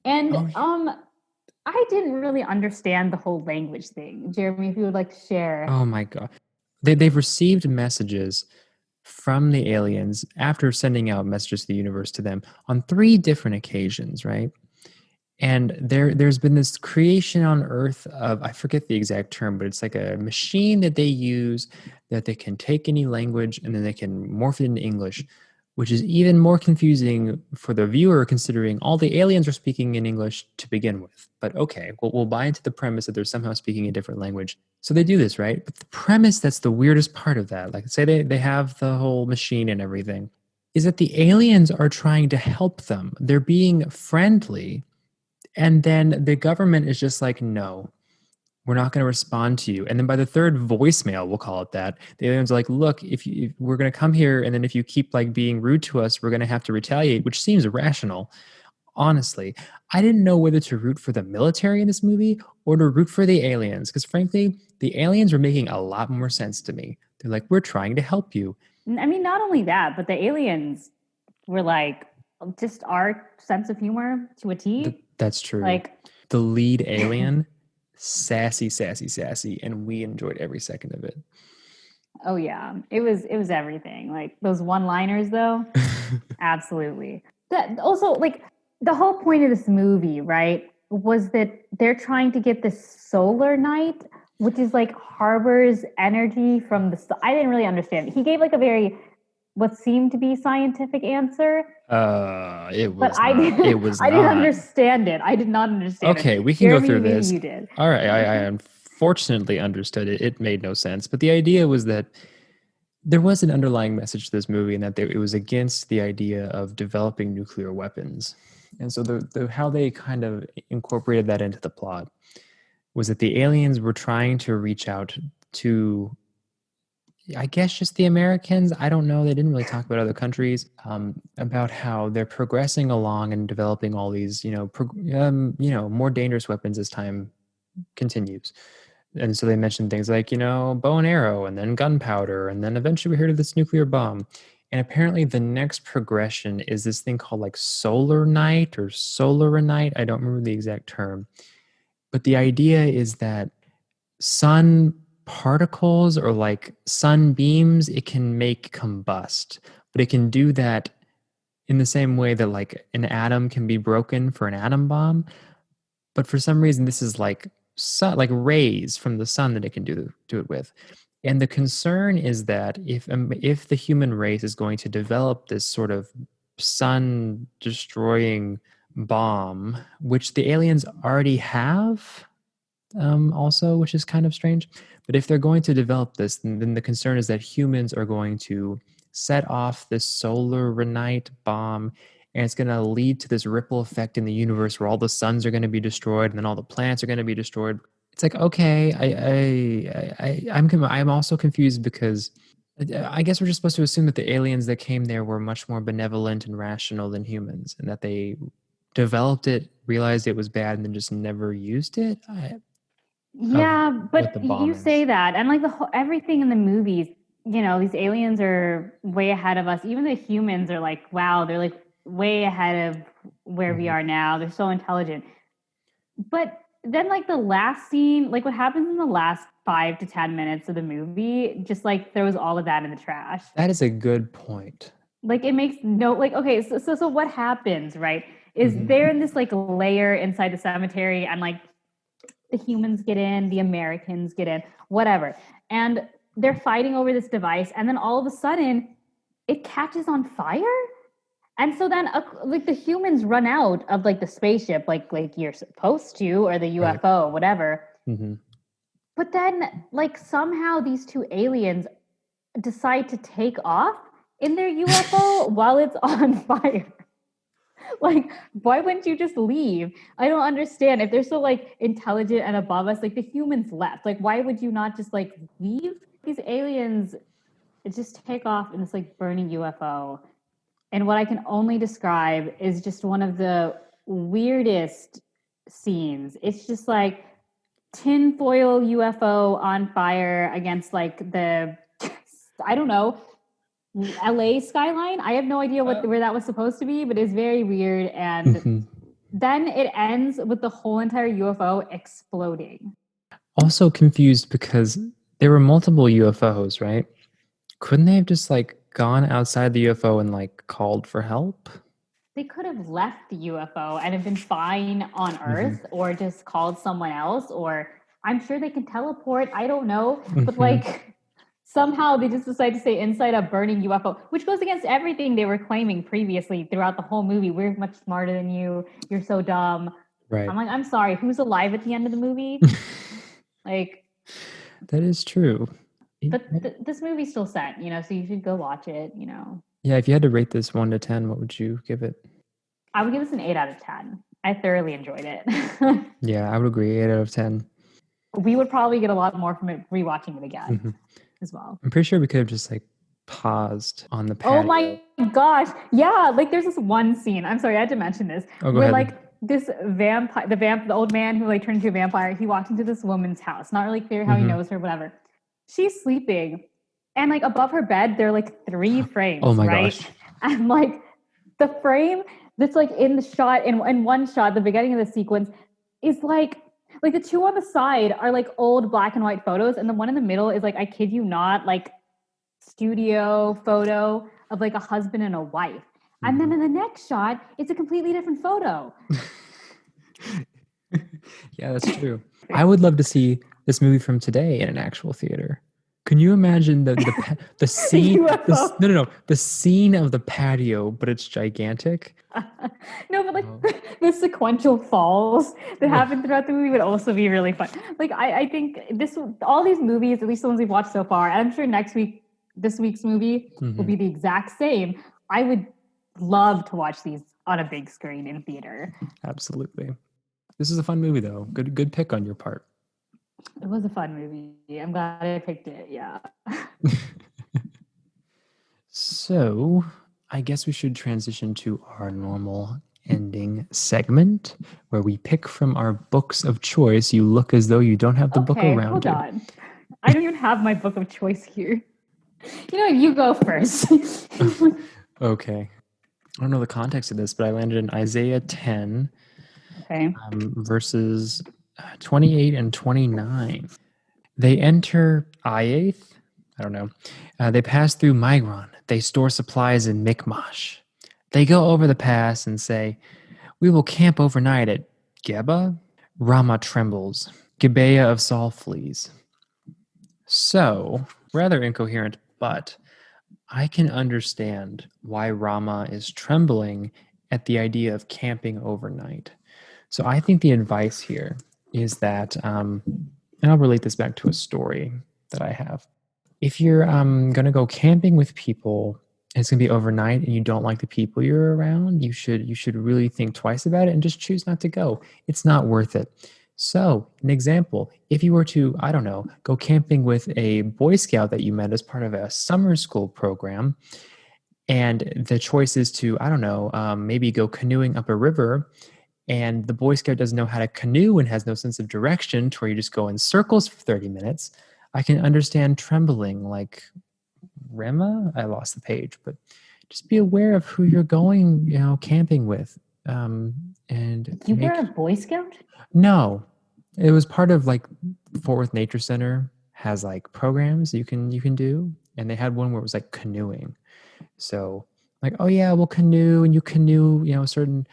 And Oh, I didn't really understand the whole language thing. Jeremy, if you would like to share. oh my God. They've received messages from the aliens after sending out messages to the universe to them on 3 different occasions, right? And there's been this creation on Earth of, I forget the exact term, but it's like a machine that they use that they can take any language and then they can morph it into English, which is even more confusing for the viewer considering all the aliens are speaking in English to begin with. But okay, we'll buy into the premise that they're somehow speaking a different language. So they do this, right? But the premise that's the weirdest part of that, like say they have the whole machine and everything, is that the aliens are trying to help them. They're being friendly and then the government is just like, no, we're not going to respond to you. And then by the third voicemail, we'll call it that, the aliens are like, look, if we're going to come here, and then if you keep like being rude to us, we're going to have to retaliate, which seems rational. Honestly, I didn't know whether to root for the military in this movie or to root for the aliens, because frankly, the aliens were making a lot more sense to me. They're like, we're trying to help you. I mean, not only that, but the aliens were like just our sense of humor to a T. That's true. Like The lead alien, sassy, sassy, sassy, and we enjoyed every second of it. oh yeah, it was everything. Like those one-liners though, absolutely. That also like the whole point of this movie, right, was that they're trying to get this Solaronite, which is like harbors energy from the sun. I didn't really understand it. He gave like a very what seemed to be scientific answer, It but was not. It was I didn't not. understand it. I did not understand Okay, it. we can go Jeremy, through maybe this. you did. All right, I unfortunately understood it. It made no sense. But the idea was that there was an underlying message to this movie, and that it was against the idea of developing nuclear weapons. And so how they kind of incorporated that into the plot was that the aliens were trying to reach out to, I guess, just the Americans. I don't know. They didn't really talk about other countries, about how they're progressing along and developing all these, more dangerous weapons as time continues. And so they mentioned things like, bow and arrow, and then gunpowder, and then eventually we heard of this nuclear bomb. And apparently the next progression is this thing called like Solarnite or Solaronite. I don't remember the exact term. But the idea is that sun particles or like sunbeams, it can make combust, but it can do that in the same way that like an atom can be broken for an atom bomb. But for some reason, this is like like rays from the sun that it can do it with. And the concern is that if the human race is going to develop this sort of sun destroying bomb, which the aliens already have, also, which is kind of strange. But if they're going to develop this, then the concern is that humans are going to set off this Solaronite bomb, and it's going to lead to this ripple effect in the universe where all the suns are going to be destroyed and then all the planets are going to be destroyed. It's like, okay, I'm also confused because I guess we're just supposed to assume that the aliens that came there were much more benevolent and rational than humans, and that they developed it, realized it was bad, and then just never used it. Yeah, What the but bomb you is. say that, and like everything in the movies, you know, these aliens are way ahead of us. Even the humans are like, wow, they're like way ahead of where we are now. They're so intelligent. But then, like the last scene, like what happens in the last 5 to 10 minutes of the movie, just like throws all of that in the trash. That is a good point. Like it makes no like okay, so what happens, right? Is they're in this like layer inside the cemetery, and like the humans get in, the Americans get in, whatever. And they're fighting over this device. And then all of a sudden, it catches on fire. And so then, like the humans run out of like the spaceship, like you're supposed to, or the UFO, right, whatever. But then, like somehow, these two aliens decide to take off in their UFO while it's on fire. Like, why wouldn't you just leave? I don't understand. If they're so like intelligent and above us, like the humans left. Like, why would you not just like leave? These aliens just take off in this like burning UFO. And what I can only describe is just one of the weirdest scenes. It's just like tinfoil UFO on fire against like the, I don't know, LA skyline. I have no idea where that was supposed to be, but it's very weird. And then it ends with the whole entire UFO exploding. Also confused because there were multiple UFOs, right? Couldn't they have just like gone outside the UFO and like called for help? They could have left the UFO and have been fine on Earth, or just called someone else, or I'm sure they can teleport. I don't know. But like somehow they just decide to stay inside a burning UFO, which goes against everything they were claiming previously throughout the whole movie. We're much smarter than you. You're so dumb. Right. I'm like, I'm sorry. Who's alive at the end of the movie? Like, that is true. But this movie's still set, you know, so you should go watch it, you know. Yeah, if you had to rate this 1 to 10, what would you give it? I would give this an 8 out of 10. I thoroughly enjoyed it. Yeah, I would agree. 8 out of 10. We would probably get a lot more from it rewatching it again as well. I'm pretty sure we could have just like paused on the patio. Oh my gosh. Yeah, like there's this one scene. I'm sorry, I had to mention this. Go where ahead. Like this vampire, the old man who like turned into a vampire, he walked into this woman's house. Not really clear how he knows her, whatever. She's sleeping, and like above her bed, there are like 3 frames. Oh my right? gosh. And like the frame that's like in the shot, in one shot, the beginning of the sequence, is like the 2 on the side are like old black and white photos, and the one in the middle is like, I kid you not, like studio photo of like a husband and a wife. And then in the next shot, it's a completely different photo. Yeah, that's true. I would love to see this movie from today in an actual theater. Can you imagine the scene? The scene of the patio, but it's gigantic. No, but like the sequential falls that happen throughout the movie would also be really fun. Like I think all these movies, at least the ones we've watched so far, I'm sure this week's movie will be the exact same. I would love to watch these on a big screen in theater. Absolutely. This is a fun movie, though. Good pick on your part. It was a fun movie. I'm glad I picked it. Yeah. So, I guess we should transition to our normal ending segment where we pick from our books of choice. You look as though you don't have the book around hold you. On. I don't even have my book of choice here. You know, you go first. Okay. I don't know the context of this, but I landed in Isaiah 10. Okay. Verses 28 and 29. They enter Iath. I don't know. They pass through Migron. They store supplies in Michmash. They go over the pass and say, we will camp overnight at Geba. Ramah trembles. Gibeah of Saul flees. So, rather incoherent, but I can understand why Ramah is trembling at the idea of camping overnight. So I think the advice here is that and I'll relate this back to a story that I have. If you're going to go camping with people, and it's going to be overnight, and you don't like the people you're around, you should really think twice about it and just choose not to go. It's not worth it. So, an example, if you were to, I don't know, go camping with a Boy Scout that you met as part of a summer school program, and the choice is to, I don't know, maybe go canoeing up a river, and the Boy Scout doesn't know how to canoe and has no sense of direction to where you just go in circles for 30 minutes, I can understand trembling like, Rema? I lost the page, but just be aware of who you're going, camping with. And you were a Boy Scout? No, it was part of like Fort Worth Nature Center has like programs you can do, and they had one where it was like canoeing. So like, oh yeah, we'll canoe, and you canoe, a certain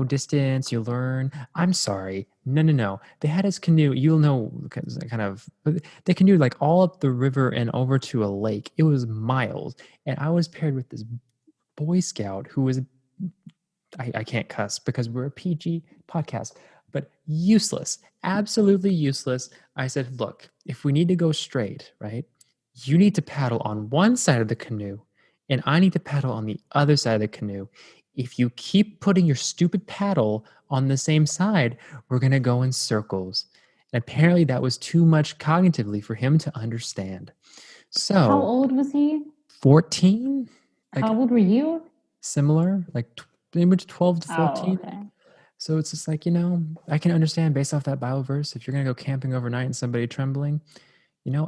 distance, you learn. I'm sorry, no. They had us canoe. You'll know kind of. But they canoed like all up the river and over to a lake. It was miles, and I was paired with this Boy Scout who was. I can't cuss because we're a PG podcast, but useless, absolutely useless. I said, look, if we need to go straight, right, you need to paddle on one side of the canoe and I need to paddle on the other side of the canoe. If you keep putting your stupid paddle on the same side, we're going to go in circles. And apparently that was too much cognitively for him to understand. So, how old was he? 14? Like, how old were you? Similar, like maybe 12 to 14. Oh, okay. So it's just like, I can understand based off that Bible verse, if you're going to go camping overnight and somebody trembling,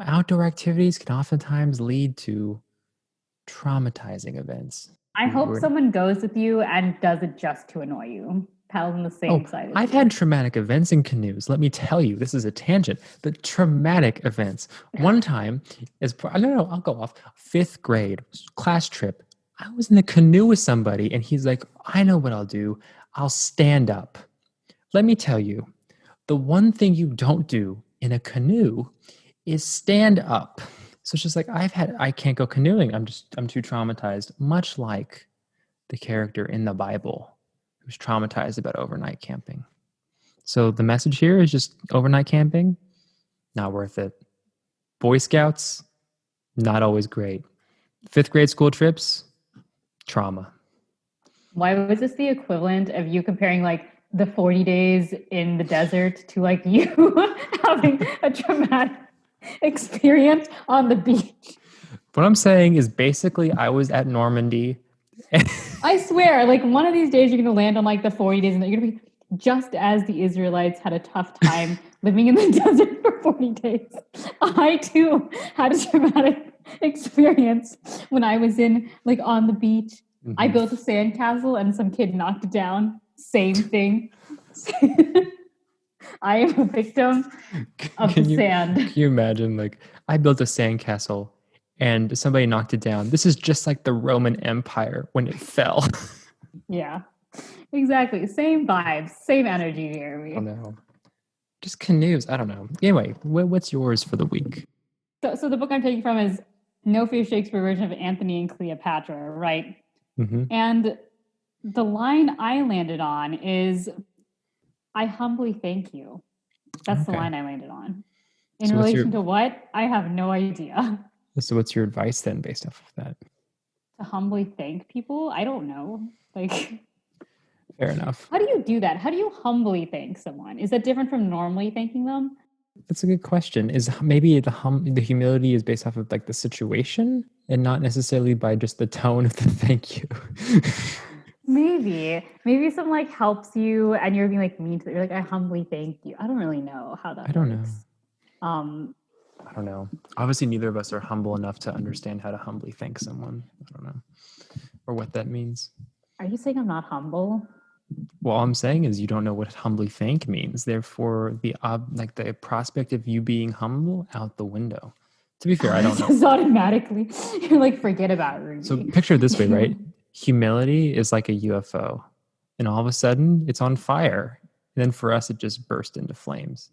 outdoor activities can oftentimes lead to traumatizing events. I hope someone goes with you and does it just to annoy you. Paddles on the same side. I've had traumatic events in canoes. Let me tell you, this is a tangent, but traumatic events. One time, I'll go off. 5th grade, class trip. I was in the canoe with somebody, and he's like, I know what I'll do. I'll stand up. Let me tell you, the one thing you don't do in a canoe is stand up. So it's just like, I can't go canoeing. I'm too traumatized, much like the character in the Bible who's traumatized about overnight camping. So the message here is just overnight camping, not worth it. Boy Scouts, not always great. 5th grade school trips, trauma. Why was this the equivalent of you comparing like the 40 days in the desert to like you having a traumatic experience on the beach? What I'm saying is basically I was at Normandy. I swear, like one of these days you're going to land on like the 40 days and you're going to be just as the Israelites had a tough time living in the desert for 40 days. I too had a traumatic experience when I was on the beach. Mm-hmm. I built a sandcastle and some kid knocked it down. Same thing. I am a victim of sand. Can you imagine, like, I built a sandcastle and somebody knocked it down? This is just like the Roman Empire when it fell. Yeah, exactly. Same vibes, same energy, Jeremy. Oh no. Just canoes. I don't know. Anyway, what's yours for the week? So the book I'm taking from is No Fear Shakespeare version of Antony and Cleopatra, right? Mm-hmm. And the line I landed on is, I humbly thank you. That's the line I landed on. In relation to what? I have no idea. So what's your advice then based off of that? To humbly thank people? I don't know. Like, fair enough. How do you do that? How do you humbly thank someone? Is that different from normally thanking them? That's a good question. Is maybe the humility is based off of like the situation and not necessarily by just the tone of the thank you. Maybe someone like helps you and you're being like mean to them. You're like, I humbly thank you. I don't really know how that works. I don't know. Obviously, neither of us are humble enough to understand how to humbly thank someone. I don't know. Or what that means. Are you saying I'm not humble? Well, all I'm saying is you don't know what humbly thank means. Therefore, the prospect of you being humble out the window. To be fair, I don't know. Just automatically, you're like, forget about Ruby. So picture it this way, right? Humility is like a UFO. And all of a sudden, it's on fire. And then for us, it just burst into flames.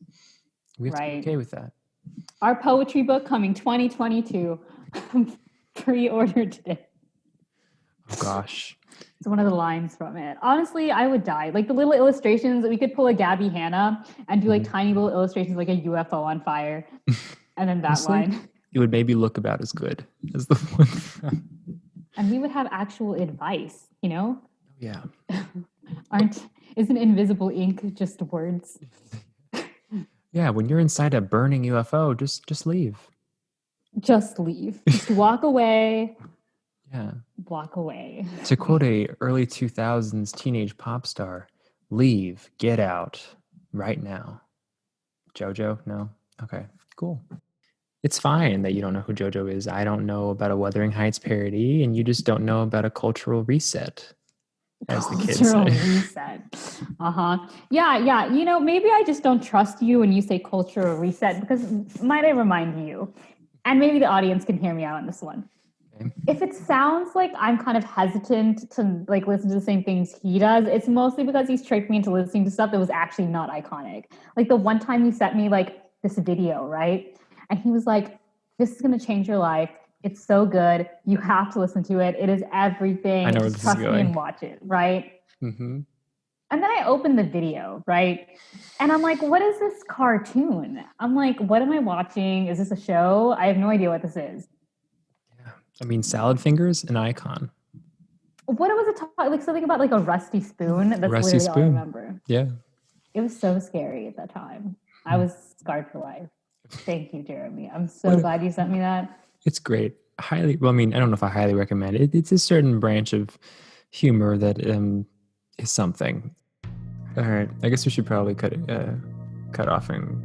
We have to be okay with that. Our poetry book coming 2022. Pre-order today. Oh, gosh. It's one of the lines from it. Honestly, I would die. Like the little illustrations, we could pull a Gabby Hanna and do like tiny little illustrations like a UFO on fire. And then that Honestly, line. It would maybe look about as good as the one from... And we would have actual advice, you know? Yeah. Isn't invisible ink just words? Yeah, when you're inside a burning UFO, just leave. Just leave. Just walk away. Yeah. Walk away. To quote a early 2000s teenage pop star, leave, get out, right now. JoJo? No? Okay, cool. It's fine that you don't know who JoJo is. I don't know about a Wuthering Heights parody, and you just don't know about a cultural reset, as the kids say. Reset. Yeah. You know, maybe I just don't trust you when you say cultural reset, because might I remind you, and maybe the audience can hear me out on this one. Okay. If it sounds like I'm kind of hesitant to like listen to the same things he does, it's mostly because he's tricked me into listening to stuff that was actually not iconic. Like the one time he sent me like this video, right? And he was like, this is going to change your life. It's so good. You have to listen to it. It is everything. I know where Just this is trust going. me and watch it, right? Mm-hmm. And then I opened the video, right? And I'm like, what is this cartoon? I'm like, what am I watching? Is this a show? I have no idea what this is. Yeah. I mean, Salad Fingers, an icon. What was it? Like something about like a rusty spoon? That's rusty literally spoon. all I remember. Yeah. It was so scary at that time. I was scarred for life. Thank you, Jeremy. I'm so glad you sent me that. It's great. I mean, I don't know if I highly recommend it. It's a certain branch of humor that is something. All right. I guess we should probably cut off and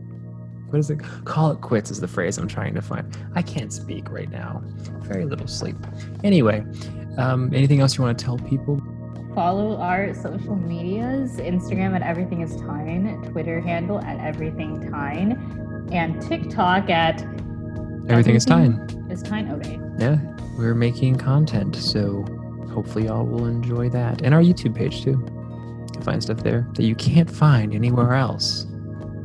what is it? Call it quits is the phrase I'm trying to find. I can't speak right now. Very little sleep. Anyway, anything else you want to tell people? Follow our social medias, Instagram at Everything is Tine, Twitter handle at Everything Tine, and TikTok at Everything is Tine. Is Tine? Okay. Yeah, we're making content, so hopefully y'all will enjoy that. And our YouTube page too. You can find stuff there that you can't find anywhere else.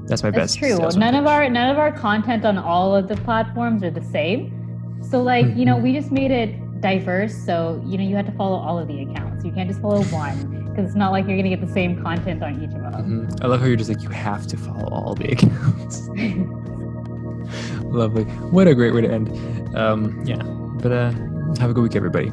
That's my best. That's true. None of our content on all of the platforms are the same. So like, you know, we just made it diverse, so you know you have to follow all of the accounts. You can't just follow one, because it's not like you're gonna get the same content on each of them. I love how you're just like, you have to follow all the accounts. Lovely. What a great way to end. Yeah, but have a good week, everybody.